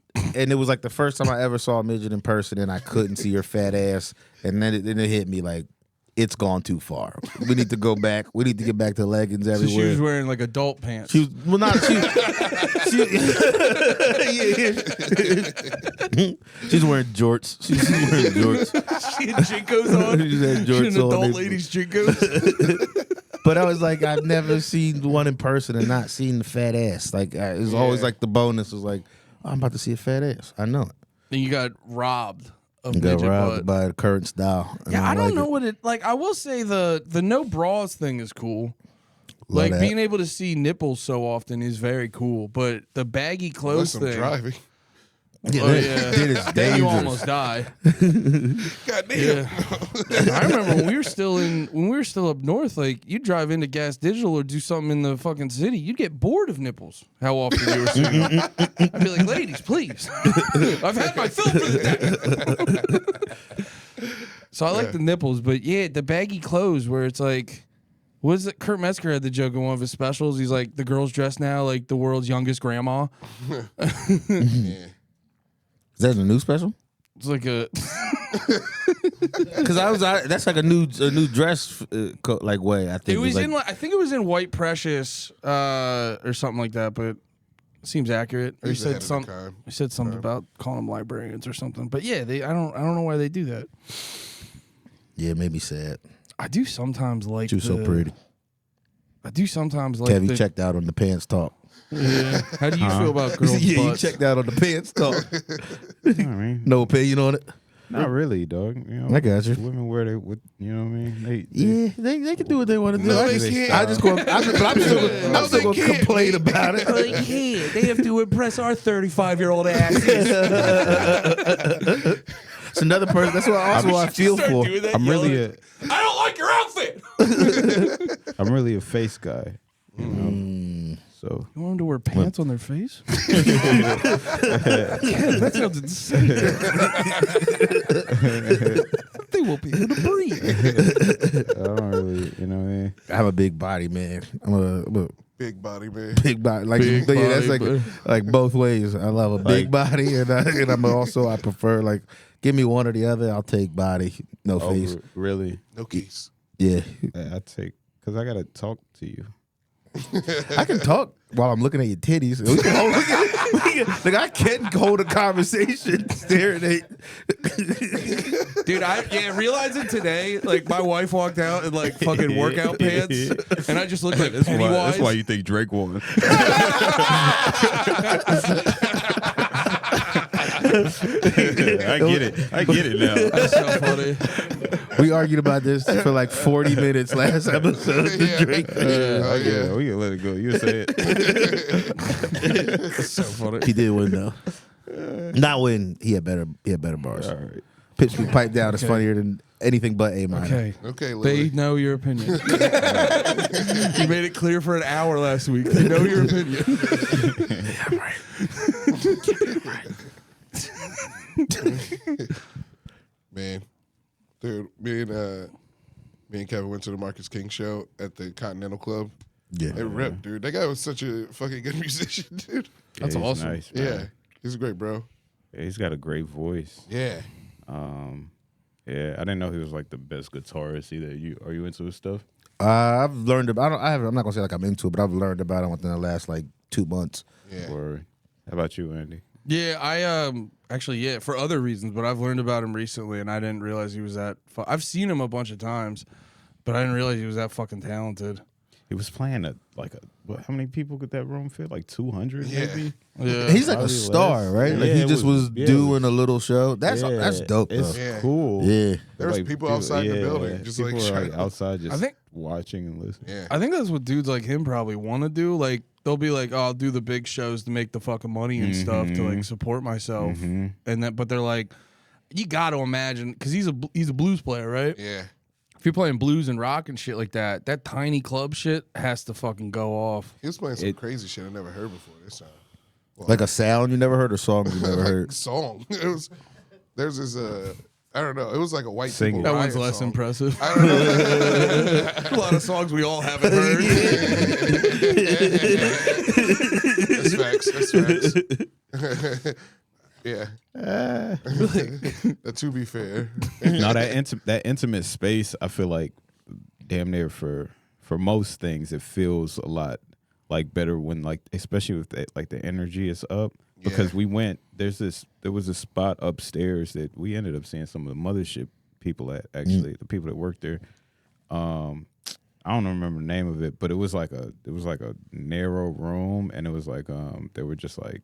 it was like the first time I ever saw a midget in person, and I couldn't see her fat ass. And then it hit me like, it's gone too far. We need to go back. We need to get back to leggings So everywhere. she was wearing like adult pants. She was she's wearing jorts. She's wearing jorts. She had Jinkos on. She had jorts She had an on. adult ladies Jinkos. But I was like, I've never seen one in person and not seen the fat ass. Like it was always like the bonus was like, oh, I'm about to see a fat ass. I know it. Then you got robbed of Got midget robbed butt. by the current style. And Yeah, I don't like know it. what it like. I will say the no bras thing is cool. Love Like that. being able to see nipples so often is very cool. But the baggy clothes Unless I'm thing. driving. Yeah, Oh, that- yeah. that is Then you dangerous. almost die. God damn. Yeah. I remember when we were still up north, like you drive into Gas Digital or do something in the fucking city, you'd get bored of nipples. How often you were seeing them. I'd be like, ladies, please. I've had my fill for the day. So I like the nipples, but yeah, the baggy clothes where it's like, what is it? Kurt Metzger had the joke in one of his specials. He's like, the girls dressed now like the world's youngest grandma. Yeah. Is that a new special? It's like a Because that's like a new dress like way. I think it was like, in like, I think it was in White Precious or something like that, but it seems accurate. Or he He's ahead said of the something. time. He said something about calling them librarians or something. But yeah, I don't know why they do that. yeah, it made me sad. I do sometimes like. She was so pretty. I do sometimes like. Kev, you checked out on the pants talk. Yeah. How do you feel about girls' Yeah, you butts? checked out on the pants talk. I mean, No opinion on it. not really, dog. You know, I got you. Women wear they, with, you know what I mean? Yeah, they can do what they want to do. No, I they just, can't. I just go. I'm still going to complain about it. Like, yeah, they have to impress our 35-year-old asses. It's another person. That's what I feel for. I'm really a I don't like your outfit. I'm really a face guy. You know? So You want them to wear pants on their face? Yeah, that sounds insane. They won't be able to breathe. I don't really, you know what I mean? I have a big body, man. I'm a Big body, man. big body. Like Big yeah, that's body, like both ways. I love a big body, and I'm also I prefer like give me one or the other. I'll take body, no face. Really? No keys. Yeah, I take because I gotta talk to you. I can talk while I'm looking at your titties. Like I can hold a conversation staring at. Dude, realize it today. Like my wife walked out in like fucking workout pants, and I just looked like Pennywise. That's why you think Drake won. I get it now. That's so funny. We argued about this for like 40 minutes last episode. Yeah. Drake. Oh, Yeah, we can let it go. You say it. That's so funny. He did win though. Not win. He had better bars. All right. Pitch me pipe down is funnier than anything but A minor. Okay. Okay, They Lily. know your opinion. You made it clear for an hour last week. They know your opinion. Man. Dude, me and Kevin went to the Marcus King show at the Continental Club. Yeah. It ripped, dude. That guy was such a fucking good musician, dude. That's he's awesome. Nice, man. Yeah. He's great, bro. Yeah, he's got a great voice. Yeah. Yeah, I didn't know he was like the best guitarist either. Are you into his stuff? I've learned about. I'm not gonna say like I'm into it, but I've learned about it within the last like 2 months. Yeah. Or how about you, Andy? Yeah, I actually for other reasons, but I've learned about him recently, and I didn't realize he was that. I've seen him a bunch of times, but I didn't realize he was that fucking talented. He was playing how many people could that room fit? Like 200 Yeah. maybe? Yeah, He's like a Probably star, less. right? Like Yeah, he it just was yeah, doing a little show. That's dope though. It's Yeah. cool. Yeah. There was people outside the building just people like were shut up. outside just I think- watching and listening. Yeah. I think that's what dudes like him probably want to do. Like they'll be like, "Oh, I'll do the big shows to make the fucking money and stuff to like support myself," and then but they're like, you got to imagine because he's a blues player, right? Yeah. If you're playing blues and rock and shit like that, that tiny club shit has to fucking go off. He was playing some crazy shit I never heard before this time. Like a sound you never heard or song you never heard. Song. There's this I don't know. It was like a white Sing people it. That riot one's less song. impressive. I don't know. A lot of songs we all haven't heard. That's facts. That's facts. Yeah. To be fair. No, that intimate space, I feel like damn near for most things, it feels a lot like better when like, especially with the energy is up. Because we went, there was a spot upstairs that we ended up seeing some of the mothership people at, actually, the people that worked there. I don't remember the name of it, but it was like a narrow room, and it was like they were just like,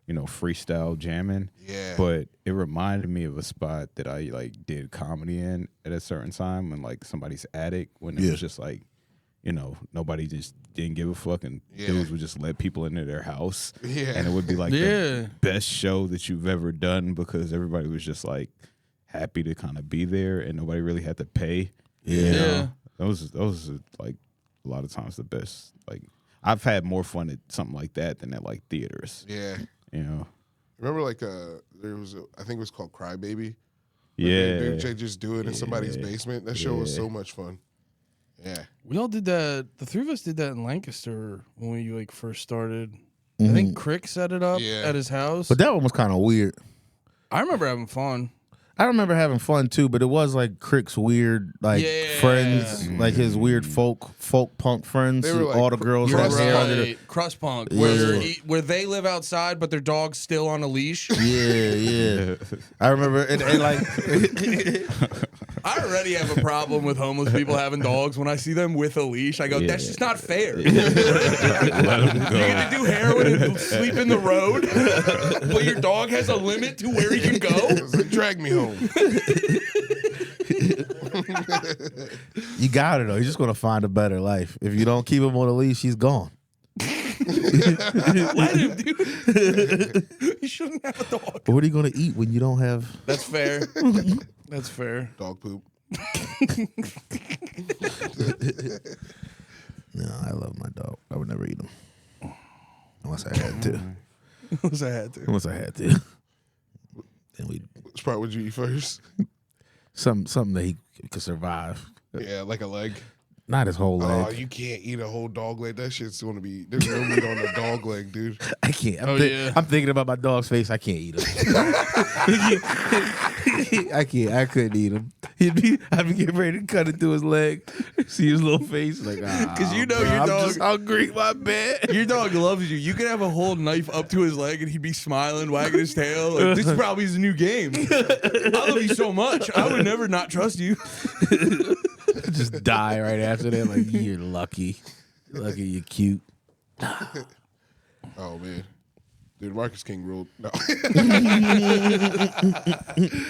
you know, freestyle jamming. Yeah. But it reminded me of a spot that I like did comedy in at a certain time, when like somebody's attic, when it was just like, you know, nobody just didn't give a fuck, and dudes would just let people into their house. Yeah. And it would be like the best show that you've ever done, because everybody was just like happy to kind of be there, and nobody really had to pay. Yeah. Those are like a lot of times the best. Like, I've had more fun at something like that than at like theaters. Yeah. You know. Remember like there was I think it was called Cry Baby. Yeah. They just do it in somebody's basement. That show was so much fun. Yeah. We all did that. The three of us did that in Lancaster when we like first started. I think Crick set it up at his house. But that one was kind of weird. I remember having fun. I remember having fun too, but it was like Crick's weird friends, like his weird folk punk friends. They were like, all the girls had hair under the crust punk, Yeah. where they live outside, but their dog's still on a leash. Yeah. I remember, and like, I already have a problem with homeless people having dogs. When I see them with a leash, I go, that's just not fair. You Let them go. get to do heroin and sleep in the road, but your dog has a limit to where he can go. Like, drag me home. you got it though. You're just gonna find a better life if you don't keep him on a leash. He's gone. Let him, dude. You shouldn't have a dog. But what are you gonna eat when you don't have? That's fair. That's fair. Dog poop. No, I love my dog. I would never eat him unless I had to. Unless I had to. Unless I had to. And we Which part would you eat first? something that he could survive. Yeah, like a leg. Not his whole leg. Oh, you can't eat a whole dog leg. That shit's gonna be. There's no meat on a dog leg, dude. I can't. yeah. I'm thinking about my dog's face. I can't eat him. I can't. I couldn't eat him. I'd be getting ready to cut into his leg. See his little face, like Because you know your I'm dog. just hungry, my bad. Your dog loves you. You could have a whole knife up to his leg and he'd be smiling, wagging his tail. Like, this is probably his new game. I love you so much. I would never not trust you. Just die right after that. Like, you're lucky. Lucky you're cute. Oh man, dude, Marcus King ruled. No.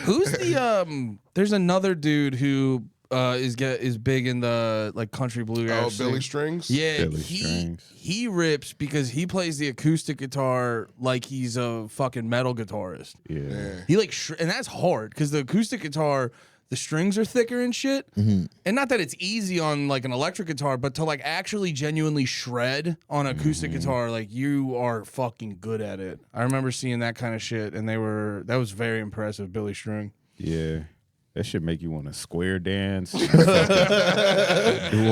Who's the there's another dude who is big in the like country bluegrass. Oh, Billy scene. Strings. Yeah, Billy Strings. he rips because he plays the acoustic guitar like he's a fucking metal guitarist. Yeah. He like and that's hard because the acoustic guitar, the strings are thicker and shit. And not that it's easy on like an electric guitar, but to like actually genuinely shred on acoustic guitar, like you are fucking good at it. I remember seeing that kind of shit, and that was very impressive. Billy String. Yeah. That should make you want to square dance, do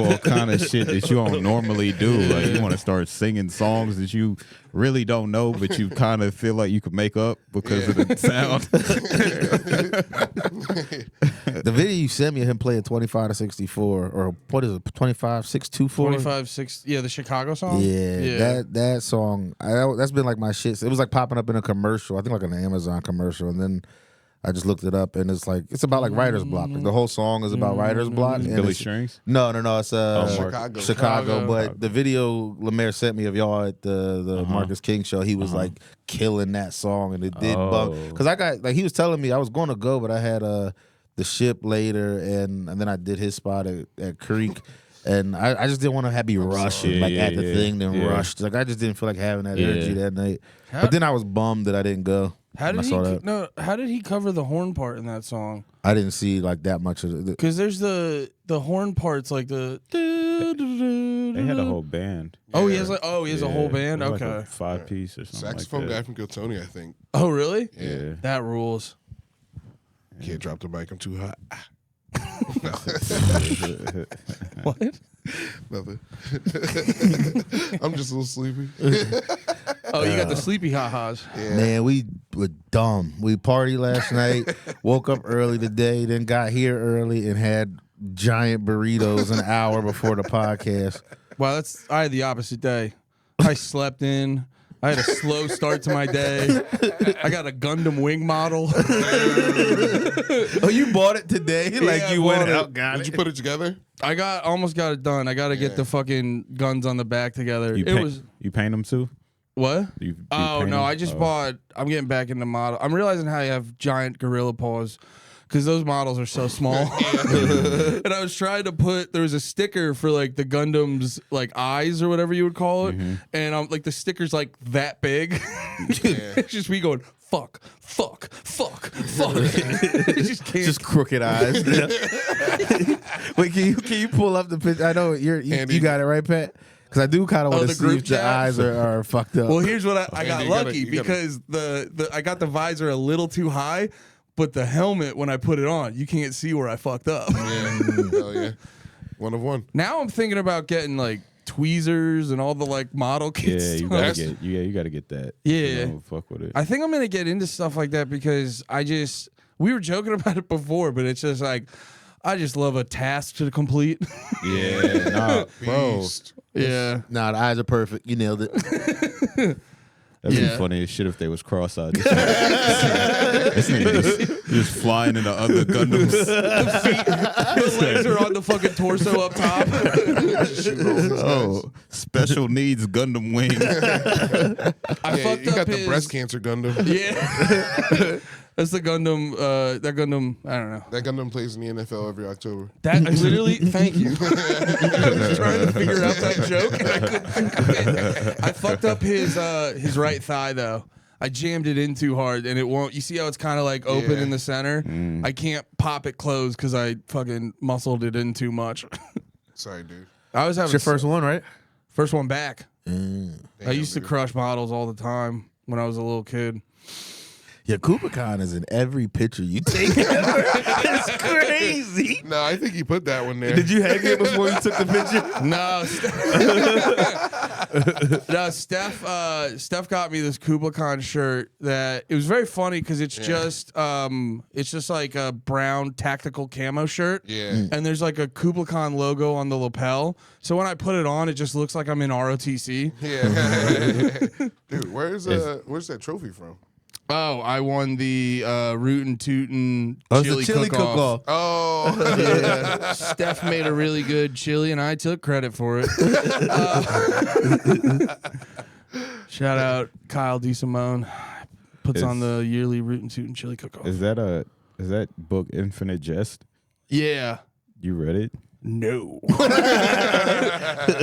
all kind of shit that you don't normally do. Like, you want to start singing songs that you really don't know, but you kind of feel like you could make up because of the sound. The video you sent me of him playing 25 to 64, or what is it, 25, 624? 25, 6, yeah, the Chicago song? Yeah. That song, that's been like my shit. It was like popping up in a commercial, I think like an Amazon commercial, and then I just looked it up, and it's about like writer's block. Like the whole song is about writer's block. And Billy Strings? No. It's Chicago. But the video LeMaire sent me of y'all at the Marcus King show, he was like killing that song, and it did bug. Because I got, like, he was telling me I was going to go, but I had the ship later, and then I did his spot at Creek. And I just didn't want to be rushing at the thing, then rushed. Like, I just didn't feel like having that energy that night. But then I was bummed that I didn't go. How did he cover the horn part in that song? I didn't see like that much of it. Because there's the horn parts, like the. They had a whole band. Oh, he has a whole band. Like Okay, a 5-piece or something. Saxophone like guy that. from Giltoni, I think. Oh, really? Yeah. That rules. Can't drop the mic. I'm too hot. What? Nothing. I'm just a little sleepy. Oh, you got the sleepy ha-has. Yeah. Man, we were dumb. We partied last night, woke up early today, then got here early and had giant burritos an hour before the podcast. Wow, I had the opposite day. I slept in. I had a slow start to my day. I got a Gundam wing model. Oh, you bought it today? Yeah, You I went bought out, it. got Did it? you put it together? I almost got it done. I got to get the fucking guns on the back together. You paint them too? What? You Oh paint no, 'em? I just bought. I'm getting back into model. I'm realizing how you have giant gorilla paws. Because those models are so small. And I was trying to there was a sticker for like the Gundam's like eyes or whatever you would call it. And like the sticker's like that big. It's just me going, fuck. Just can't. Just crooked eyes. Wait, can you pull up the picture? I know you got it right, Pat? Because I do kind of want to the see group if the chat? eyes are fucked up. Well, here's what I got you lucky gotta- because I got the visor a little too high, but the helmet, when I put it on, you can't see where I fucked up. Yeah. Hell yeah. One of one. Now I'm thinking about getting like tweezers and all the like model kits. Yeah, you gotta get that. Yeah. Fuck with it. I think I'm gonna get into stuff like that because we were joking about it before, but it's just like I just love a task to complete. Yeah, nah, bro. Beast. Yeah. Nah, the eyes are perfect. You nailed it. That'd Yeah. be funny as shit if they was cross-eyed. This nigga just flying into other Gundams. The legs are on the fucking torso up top. Oh, special needs Gundam wing. I fucked you up got his the breast cancer Gundam. Yeah. That's the Gundam. That Gundam. I don't know. That Gundam plays in the NFL every October. That I literally. Thank you. I was trying to figure out that joke, and I couldn't think of it. I fucked up his right thigh though. I jammed it in too hard, and it won't. You see how it's kind of like open Yeah. in the center? I can't pop it closed because I fucking muscled it in too much. Sorry, dude. I was having It's your first one, right? first one back. I Damn, used to dude. crush models all the time when I was a little kid. Yeah, Kubicon is in every picture you take. It's crazy. No, I think you put that one there. Did you hang it before you took the picture? No, Steph got me this Kubicon shirt that it was very funny because it's just like a brown tactical camo shirt. Yeah. And there's like a Kubicon logo on the lapel. So when I put it on, it just looks like I'm in ROTC. Yeah. Dude, where's that trophy from? Oh, I won the Rootin' Tootin' Oh, chili, it's a chili cook-off. cook-off. Oh. Yeah. Steph made a really good chili, and I took credit for it. Shout out Kyle DeSimone. Puts on the yearly Rootin' Tootin' chili cook-off. Is that book Infinite Jest? Yeah. You read it? No. I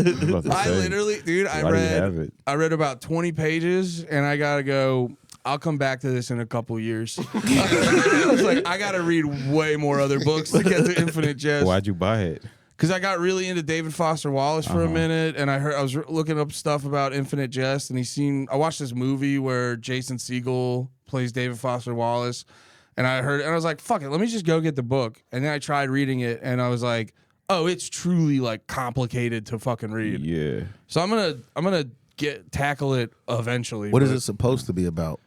I literally, dude, why do you have it? I read about 20 pages, and I gotta go. I'll come back to this in a couple years. I was like, I gotta read way more other books to get to Infinite Jest. Why'd you buy it? Because I got really into David Foster Wallace for a minute, and I was looking up stuff about Infinite Jest, and I watched this movie where Jason Segel plays David Foster Wallace, and I was like, fuck it, let me just go get the book. And then I tried reading it, and I was like, oh, it's truly like complicated to fucking read. Yeah. So I'm gonna tackle it eventually. What is but it supposed to be about?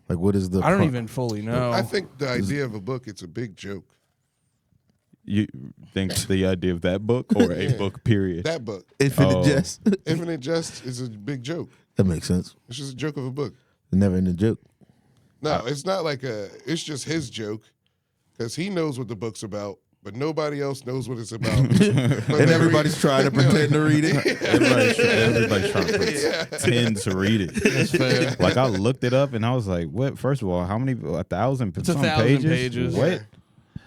Like, what is the? I don't even fully know. I think the idea of a book, it's a big joke. You think the idea of that book or a book period? That book. Infinite Jest. Infinite Jest is a big joke. That makes sense. It's just a joke of a book. Never ending joke. No, it's not like it's just his joke because he knows what the book's about, but nobody else knows what it's about. And everybody's trying to pretend to read it. Everybody's trying to pretend to read it. That's fair. Like I looked it up and I was like, "What? First of all, how many? 1,000 It's 1,000 pages? pages. What? Yeah.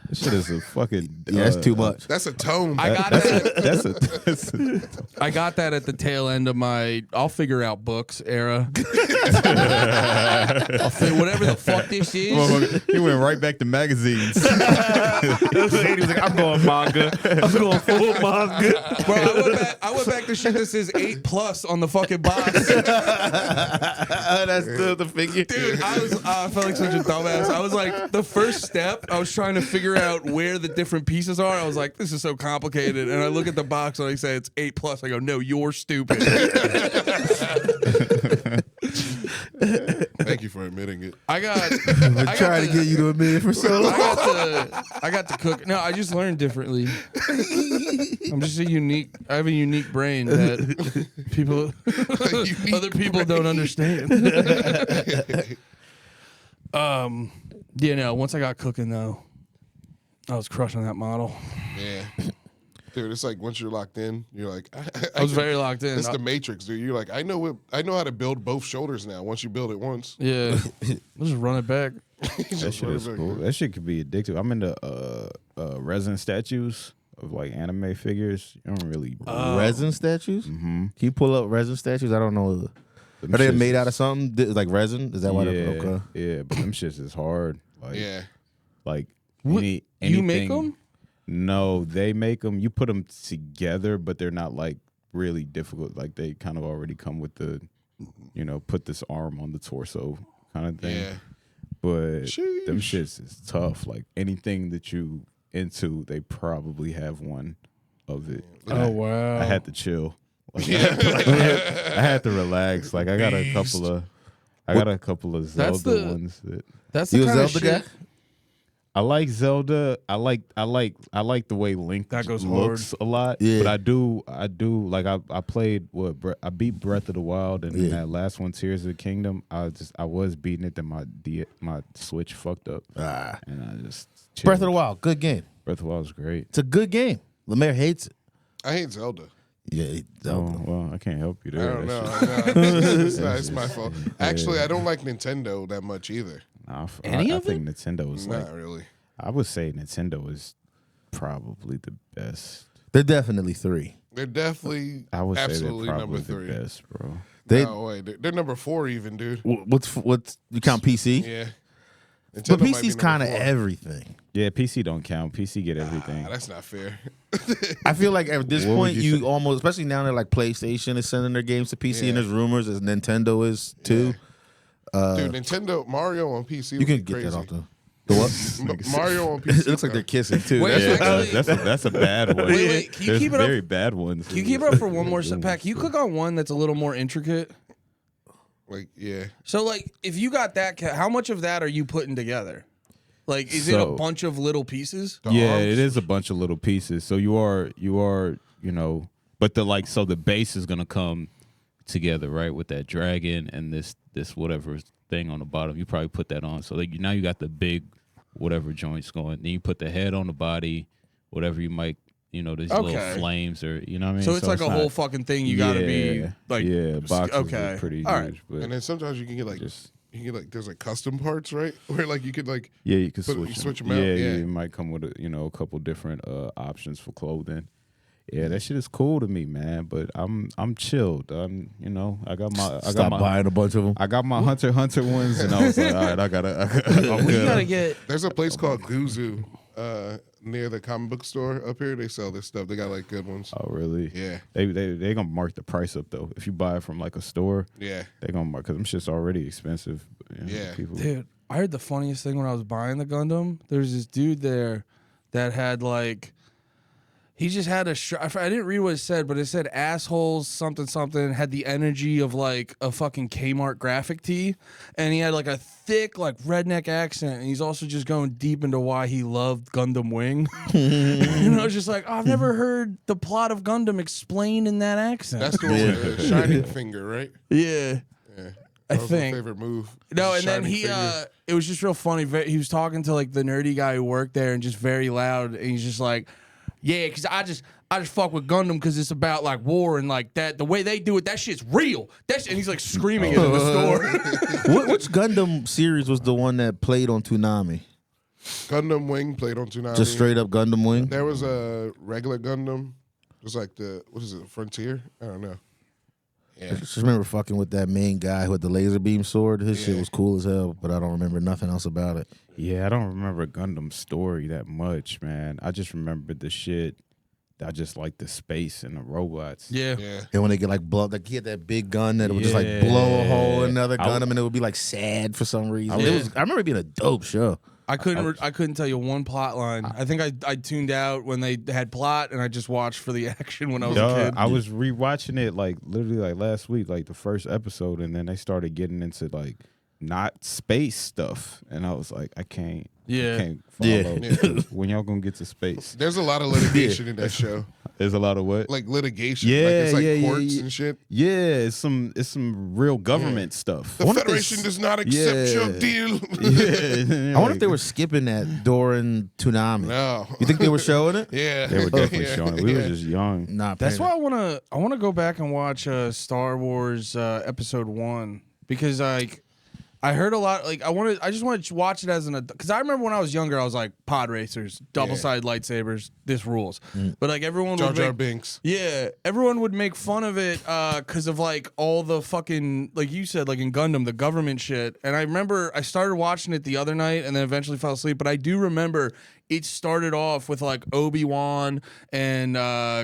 This shit is a fucking. Yeah, that's too much. That's a tome. I got that. That's a I got that at the tail end of my I'll figure out books era. Whatever the fuck this is. He went right back to magazines. He was like, I'm going manga. I'm going full manga. Bro, I went back to shit that says 8+ on the fucking box. That's still the figure. Dude, I felt like such a dumbass. I was like, the first step, I was trying to figure out out where the different pieces are. I was like, this is so complicated. And I look at the box and I say it's 8+. I go, no, you're stupid. Thank you for admitting it. I got. I've been trying to get you to admit it for so long. I got to cook. No, I just learned differently. I'm just I have a unique brain that other people don't understand. Once I got cooking though, I was crushing that model. Yeah. Dude, it's like once you're locked in, you're like, I was very locked in. It's the Matrix, dude. You're like, I know how to build both shoulders now. Once you build it once, yeah, I'll just run it back. That shit is cool. That shit could be addictive. I'm into resin statues of like anime figures. You don't really resin statues. Mm-hmm. Can you pull up resin statues? I don't know. Are they made out of something like resin? Is that why they're okay? Yeah, but them shits is hard. Like, yeah. Like you make them? No, they make them. You put them together, but they're not like really difficult. Like they kind of already come with the, put this arm on the torso kind of thing. Yeah. But Sheesh. them shits is tough. Like anything that you into, they probably have one of it. Oh wow! I had to chill. Like, I had to relax. Like I got a couple of Zelda ones. That's the you a kind Zelda of guy? shit. I like Zelda. I like the way Link That goes looks a lot. Yeah. But I do like I played I beat Breath of the Wild, and in that last one, Tears of the Kingdom, I was beating it, then my Switch fucked up. And I just chilled. Breath of the Wild, good game. Breath of the Wild is great. It's a good game. LeMaire hates it. I hate Zelda. Yeah, Zelda. Oh, well, I can't help you I there. don't That know. It's my fault. Actually, I don't like Nintendo that much either. I Any of think Nintendo is Not really. I would say Nintendo is probably the best. They're definitely 3. They're definitely I would say they're absolutely probably number 3. the best, bro. No way. They're number 4 even, dude. What's you count PC? Yeah. But Nintendo might be PC's number kind of 4. everything. Yeah, PC don't count. PC get everything. That's not fair. I feel like at this What would point, you you say? almost, especially now that like PlayStation is sending their games to PC, and there's rumors as Nintendo is too. Dude, Nintendo Mario on PC. You can would be get crazy. that off the what? Mario on PC. It looks like they're kissing too. Wait, That's- That's a bad one. Wait, can you There's keep it up? very bad ones. Can you keep it up for one more pack? Can you click on one that's a little more intricate? Like, yeah. So, like, if you got that, how much of that are you putting together? Like, is it a So- bunch of little pieces? Yeah, arms. it is a bunch of little pieces. So you are, but the base is gonna come together, right, with that dragon and this whatever thing on the bottom. You probably put that on. So now you got the big whatever joints going. Then you put the head on the body, whatever you might, these little flames or you know what I mean. So it's like a whole fucking thing. You got to be like, boxes okay, are pretty all huge. But And then sometimes you can get like, there's like custom parts, right? Where like you could like, you can switch them out. Yeah, Yeah. it might come with a couple different options for clothing. Yeah, that shit is cool to me, man. But I'm chilled. I got my buying a bunch of them. I got my Hunter ones, and I was like, all right, I'm we good. gotta get. There's a place called Guzu near the comic book store up here. They sell this stuff. They got like good ones. Oh, really? Yeah. They gonna mark the price up though. If you buy it from like a store, Yeah. they gonna mark because them shit's already expensive. Yeah. people. Dude, I heard the funniest thing when I was buying the Gundam. There's this dude there that had like. He just had a I didn't read what it said, but it said assholes something something, had the energy of like a fucking Kmart graphic tee, and he had like a thick like redneck accent, and he's also just going deep into why he loved Gundam Wing. And I was just like, I've never heard the plot of Gundam explained in that accent. That's the one with the shining finger, right? Yeah. Yeah. I That was think. my favorite move. No, and then Shining he, finger. it was just real funny. He was talking to like the nerdy guy who worked there, and just very loud, and he's just like, yeah, because I just fuck with Gundam because it's about like war and like that. The way they do it, that shit's real. And he's like screaming it in the store. Which Gundam series was the one that played on Toonami? Gundam Wing played on Toonami. Just straight up Gundam Wing? There was a regular Gundam. It was like what is it, Frontier? I don't know. I Yeah. just remember fucking with that main guy who had the laser beam sword. His shit Yeah. was cool as hell, but I don't remember nothing else about it. Yeah, I don't remember Gundam's story that much, man. I just remember the shit. I just like the space and the robots. Yeah. Yeah. And when they get like blow, like he had that big gun that would just like blow a hole in another Gundam, and it would be like sad for some reason. I remember it being a dope show. I couldn't tell you one plot line. I think I tuned out when they had plot, and I just watched for the action when I was a kid. I was rewatching it like literally like last week, like the first episode, and then they started getting into like not space stuff, and I was like, I can't follow. When y'all gonna get to space? There's a lot of litigation in that show. There's a lot of what? Like litigation. Yeah, like it's like courts and shit. Yeah, it's some real government stuff. The Federation does not accept your deal. Yeah. I wonder if they were skipping that during Toonami. No. You think they were showing it? Yeah. They were definitely showing it. We were just young. Nah, That's why I wanna go back and watch Star Wars Episode 1 because like I heard a lot. Like I just want to watch it as an adult because I remember when I was younger, I was like pod racers, double-sided lightsabers. This rules. But like everyone Jar would Jar make, Binks. yeah, everyone would make fun of it because of like all the fucking like you said like in Gundam the government shit. And I remember I started watching it the other night and then eventually fell asleep. But I do remember it started off with like Obi-Wan and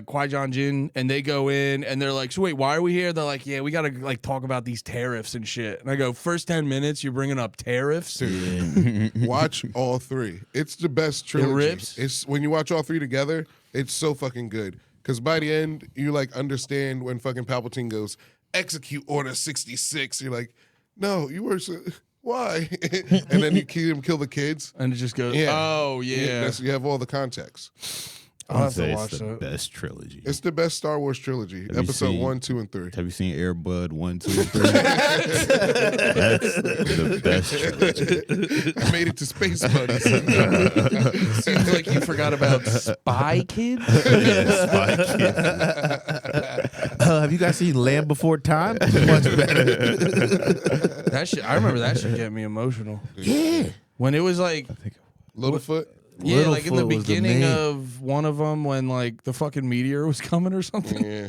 Qui-Gon Jinn, and they go in and they're like, so wait, why are we here? They're like, yeah, we gotta like talk about these tariffs and shit. And I go, first 10 minutes you're bringing up tariffs? Watch all three. It's the best trilogy. It rips? It's when you watch all three together, it's so fucking good. Because by the end, you like understand when fucking Palpatine goes, execute Order 66. You're like, no, you were why? And then you kill the kids. And it just goes, Yeah. oh yeah. You have all the context. I'll have to Say watch it's the that. best trilogy. It's the best Star Wars trilogy. Have you Episode seen- 1, 2, and 3. Have you seen Air Bud 1, 2, and 3? That's the best trilogy. I made it to Space Buddies. Seems like you forgot about Spy Kids. Spy Kids. have you guys seen Land Before Time? Much better. That shit, I remember that shit get me emotional. Yeah. When it was like, Littlefoot. yeah, like in the Littlefoot was the beginning man. of one of them when like the fucking meteor was coming or something. Yeah.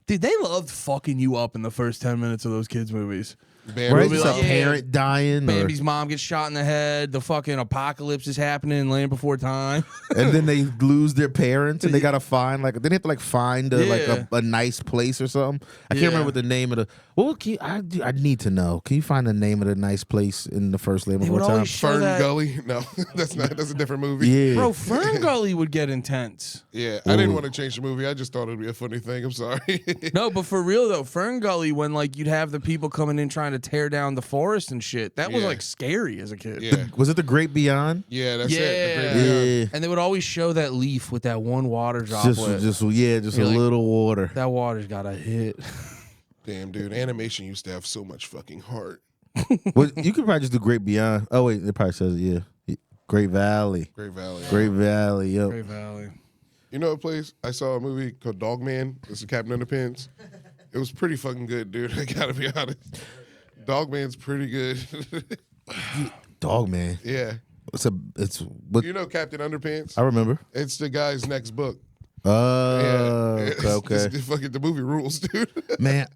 Dude, they loved fucking you up in the first 10 minutes of those kids' movies. Bambi. Right? be Just like, a yeah, parent dying. Bambi's mom gets shot in the head. The fucking apocalypse is happening in Land Before Time. And then they lose their parents and they gotta find like they have to like find Yeah. like a nice place or something. I can't Yeah. remember the name of the. Well, I need to know. Can you find the name of the nice place in the first Land They Before would Time? always show Fern that. Gully. No, that's not. That's a different movie. Yeah, Bro, Fern Gully would get intense. Yeah, I didn't want to change the movie. I just thought it'd be a funny thing. I'm sorry. No, but for real though, Fern Gully, when like you'd have the people coming in trying to tear down the forest and shit, that was Yeah. like scary as a kid. Yeah, Was it The Great Beyond? yeah, that's Yeah. it. The Great Beyond. Yeah, And they would always show that leaf with that one water droplet. just a You're like- little water. That water's got a hit. Damn, dude, animation used to have so much fucking heart. Well, you could probably just do Great Beyond. Oh wait, it probably says it. Yeah, Great Valley. Great Valley. Great Valley. Yep. Great Valley. You know a place? I saw a movie called Dogman. This is Captain Underpants. It was pretty fucking good, dude. I gotta be honest. Dogman's pretty good. Dog man. Yeah. It's what You know Captain Underpants? I remember. It's the guy's next book. Okay. The movie rules, dude. Man,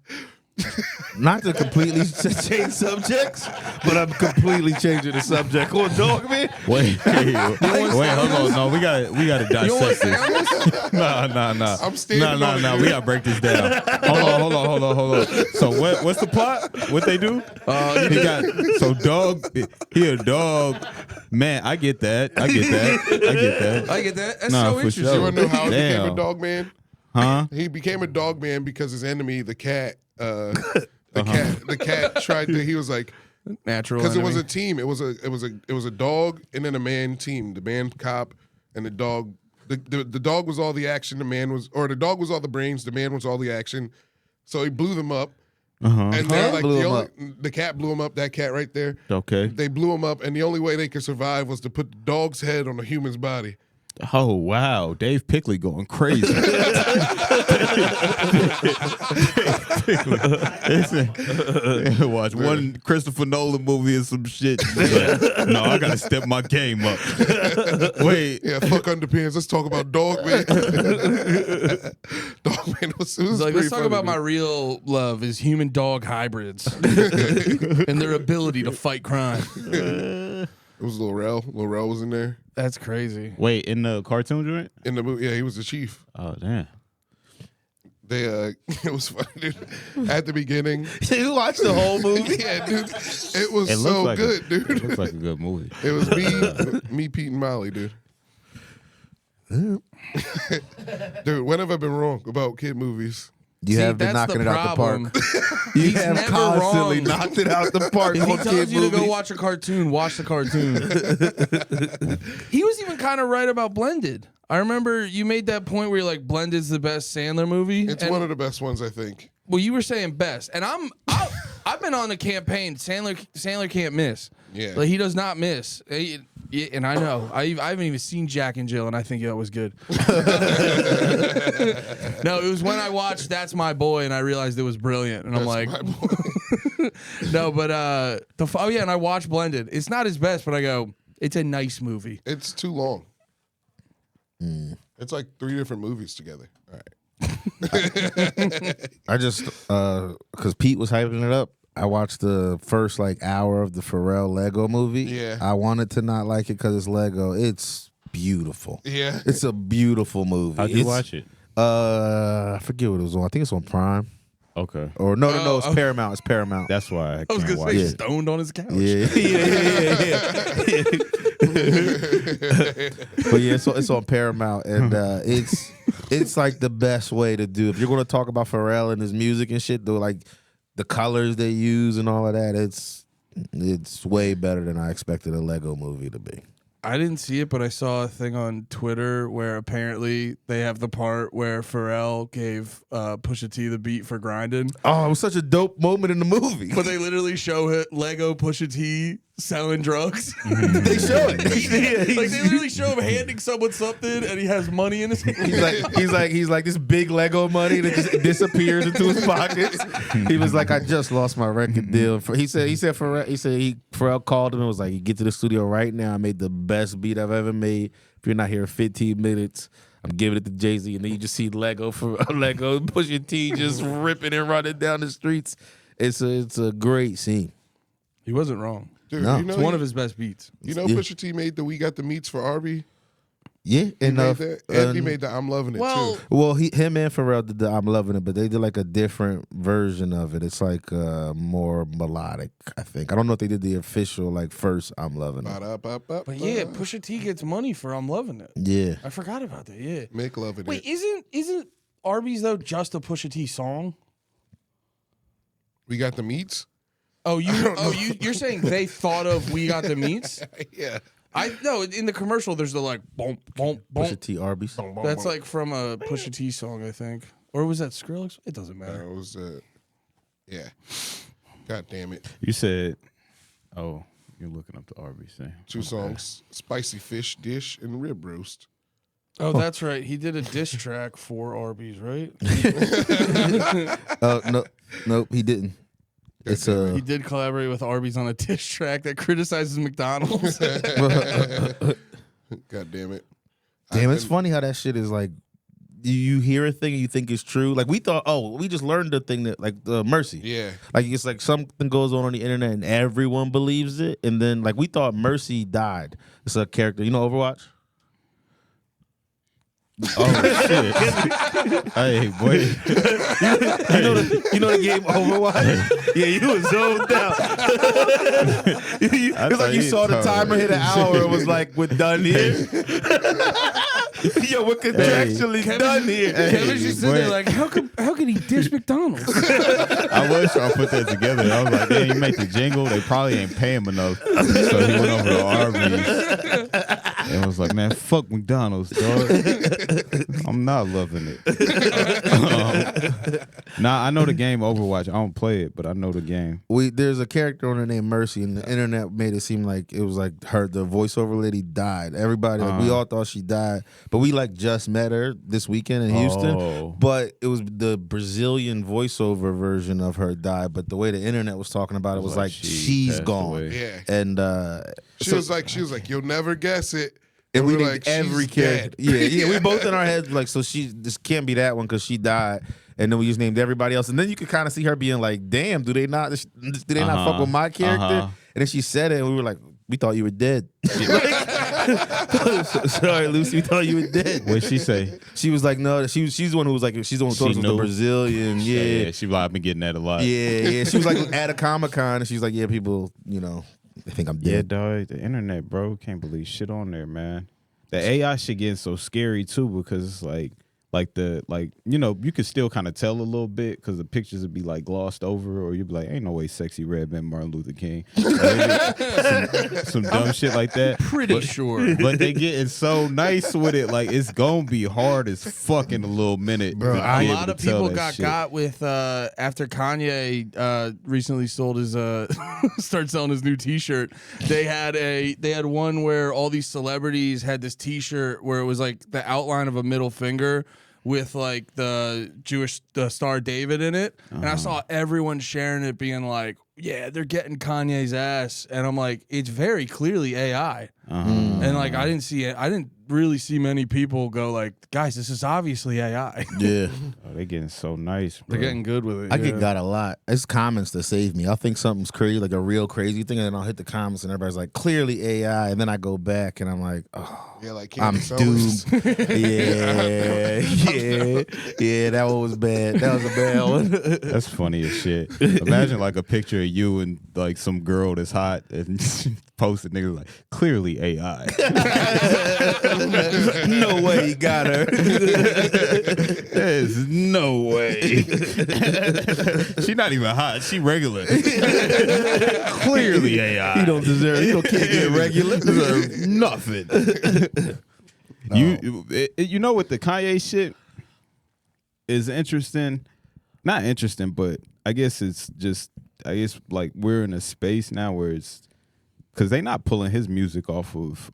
not to completely change subjects, but I'm completely changing the subject on Dog Man. Wait, hold on. No, we gotta dissect this. Nah. I'm standing on it, We gotta break this down. Hold on. So what's the plot? What they do? He got he a dog. Man, I get that. I get that. That's Nah, so for interesting. sure. You wanna know how he became Damn. a dog man? Huh? He became a dog man because his enemy, the cat, the cat tried to. He was like, Natural. because it was enemy. a team. It was a dog and then a man team. The man cop and the dog. The dog was all the action. The dog was all the brains. The man was all the action. So he blew them up. And then like Blew him the cat blew him up. That cat right there. Okay. They blew him up, and the only way they could survive was to put the dog's head on a human's body. Oh wow, Dave Pickley going crazy. Watch one Christopher Nolan movie and some shit. Like, no, I gotta step my game up. Wait, Yeah, fuck underpants. Let's talk about Dogman. Dogman was It's like, pretty let's talk funny, about dude. my real love is human dog hybrids and their ability to fight crime. It was Lorel. Lorel was in there That's crazy. wait, in the cartoon joint? in the movie. Yeah, he was the chief. Oh damn. They it was funny, dude. At the beginning. You watched the whole movie? Yeah, dude. It was so like good, dude. It looks like a good movie. It was me, Pete, and Molly, dude. Dude, when have I been wrong about kid movies? You have been knocking it out the park. You have never constantly wrong. knocked it out the park. If he on tells kid you to go movies. watch a cartoon, watch the cartoon. He was even kind of right about Blended. I remember you made that point where you're like, Blended's the best Sandler movie. It's one of the best ones, I think. Well, you were saying best, and I've been on the campaign. Sandler can't miss. Yeah. Like, he does not miss. And I know I haven't even seen Jack and Jill, and I think it was good. No, it was when I watched That's My Boy, and I realized it was brilliant, and I'm like, My boy. no, but and I watched Blended. It's not his best, but I go, it's a nice movie. It's too long. It's like 3 different movies together. All right. I just because Pete was hyping it up. I watched the first like hour of the Pharrell Lego movie. Yeah. I wanted to not like it because it's Lego. It's beautiful. Yeah. It's a beautiful movie. How'd you watch it? I forget what it was on. I think it's on Prime. Okay. Or no, it's Paramount. It's Paramount. That's why I was can't gonna watch say it. stoned on his couch. Yeah. But yeah, it's on Paramount, and it's like the best way to do. If you're gonna talk about Pharrell and his music and shit, though, like the colors they use and all of that, it's way better than I expected a Lego movie to be. I didn't see it, but I saw a thing on Twitter where apparently they have the part where Pharrell gave Pusha T the beat for Grindin'. Oh, it was such a dope moment in the movie. But they literally show it, Lego Pusha T selling drugs. They show it. Like they literally show him handing someone something, and he has money in his hand. He's like this big Lego money that just disappears into his pockets. He was like, I just lost my record deal. Pharrell called him and was like, you get to the studio right now. I made the best beat I've ever made. If you're not here in 15 minutes, I'm giving it to Jay-Z. And then you just see Lego Pusha T just ripping and running down the streets. It's a great scene. He wasn't wrong. Dude, No. you know It's one of his best beats. You know, Yeah. Pusha T made the We Got the Meats for Arby. Yeah, He and made that, and he made the I'm Loving It Well, too. well, him and Pharrell did the I'm Loving It, but they did like a different version of it. It's like more melodic, I think. I don't know if they did the official like first I'm Loving It. Ba-da-ba-ba-ba. But yeah, Pusha T gets money for I'm Loving It. Yeah. I forgot about that. Yeah. Make Loving Wait, It. isn't Arby's though just a Pusha T song? We Got the Meats? You're saying they thought of We Got the Meats? Yeah. I no, in the commercial there's the like boom boom boom. Pusha T Arby's. That's like from a Pusha T song, I think. Or was that Skrillex? It doesn't matter. It was, yeah. God damn it. You said, oh, you're looking up the Arby's thing. 2 songs, Spicy Fish Dish and Rib Roast. Oh, that's right. He did a diss track for Arby's, right? Nope, he didn't. It's He did collaborate with Arby's on a diss track that criticizes McDonald's. God damn it. damn. It's funny how that shit is like. You hear a thing and you think it's true. Like we thought, we just learned the thing that like Mercy. Yeah. Like it's like something goes on the internet and everyone believes it, and then like we thought Mercy died. It's a character, you know, Overwatch. Oh shit! Hey boy, You know the game Overwatch? Yeah, you was zoned out. It's like you saw the timer hit an hour. It was like, we're done here. Yo, we're contractually done here. Kevin's just sitting there boy. like, how could he dish McDonald's? I was trying to put that together. I was like, damn, you make the jingle. They probably ain't pay him enough, so he went over to Arby's and was like, man, fuck McDonald's, dog. I'm not loving it. Nah, I know the game Overwatch. I don't play it, but I know the game. There's a character on her named Mercy, and the internet made it seem like it was like the voiceover lady died. Everybody, like, we all thought she died, but we like just met her this weekend in Houston. Oh. But it was the Brazilian voiceover version of her died. But the way the internet was talking about it was like she's passed gone. away. Yeah. And She was like, you'll never guess it. and we were think like, every she's character. dead. Yeah. We both in our heads like, so this can't be that one because she died. And then we just named everybody else. And then you could kind of see her being like, damn, do they not fuck with my character? Uh-huh. And then she said it, and we were like, we thought you were dead. Sorry, Lucy, we thought you were dead. What'd she say? She was like, no, she's the one who was like, she's the one who thought it was the Brazilian. Yeah. She like, I've been getting that a lot. Yeah. She was like at a Comic-Con, and she's like, yeah, people, they think I'm Yeah, dead. dog. The internet, bro. Can't believe shit on there, man. The AI shit getting so scary too because it's like you could still kind of tell a little bit because the pictures would be like glossed over, or you'd be like, ain't no way sexy red been Martin Luther King. some dumb shit like that. Pretty sure. But they getting so nice with it, like it's gonna be hard as fuck in a little minute. Bro, to a be able lot to of tell people that shit. got with after Kanye recently sold his started selling his new T-shirt. They had one where all these celebrities had this T-shirt where it was like the outline of a middle finger with like the Jewish Star David in it, and I saw everyone sharing it, being like, "Yeah, they're getting Kanye's ass," and I'm like, "It's very clearly AI." And like, I didn't really see many people go like, "Guys, this is obviously AI." Yeah. Oh, they getting so nice, bro. They're getting good with it. I get got a lot. It's comments that save me. I'll think something's crazy, like a real crazy thing, and then I'll hit the comments, and everybody's like, clearly AI, and then I go back, and I'm like, oh, Yeah, like I'm doomed. Yeah, that one was bad. That was a bad one. That's funny as shit. Imagine like a picture of you and like some girl that's hot and posted niggas like clearly AI. No way he got her. There's no way. She not even hot. She regular. Clearly AI. He don't deserve. He can't get regular. deserve nothing. You know what the Kanye shit is interesting? Not interesting, but I guess it's just like we're in a space now where it's because they not pulling his music off of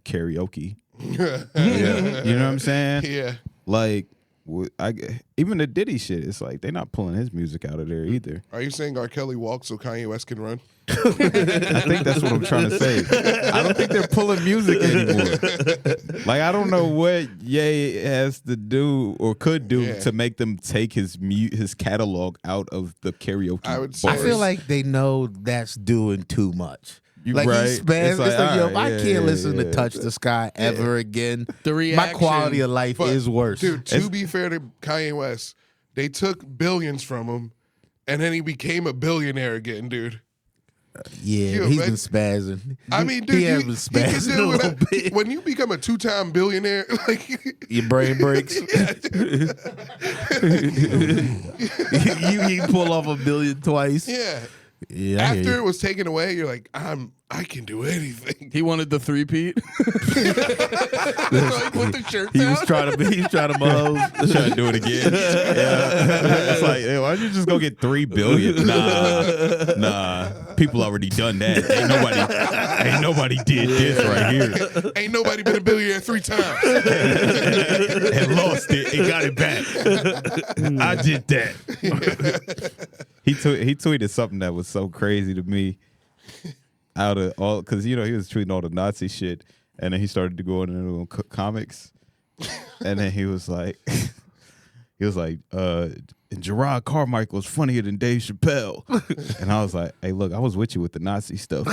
karaoke. Yeah. You know what I'm saying? Yeah. Like even the Diddy shit, it's like they not pulling his music out of there either. Are you saying R. Kelly walks so Kanye West can run? I think that's what I'm trying to say. I don't think they're pulling music anymore. Like I don't know what Ye has to do or could do to make them take his catalog out of the karaoke. I would say I feel like they know that's doing too much. Like right. he's bad. It's like, yo, all right, I can't listen to Touch the Sky ever again. The My reaction, quality of life But, is worse. Dude, to be fair to Kanye West, they took billions from him, and then he became a billionaire again, dude. Yeah, Yo, he's man. been spazzing. I mean, dude, he has he been can spazzing do a little whatever. bit. When you become a 2-time billionaire, like Your brain breaks. you pull off $1 billion twice. yeah. Yeah. I hear After you. it was taken away, you're like, I can do anything. he wanted the three-peat. So he put the shirt He down. was trying to mow. Trying to do it again. Yeah. It's like, hey, why don't you just go get $3 billion? Nah. People already done that. Ain't nobody did this right here Ain't nobody been a billionaire 3 times. and lost it and got it back. I did that. He tweeted something that was so crazy to me. Out of all, because he was tweeting all the Nazi shit, and then he started to go into comics, and then he was like, and Gerard Carmichael's funnier than Dave Chappelle, and I was like, hey, look, I was with you with the Nazi stuff.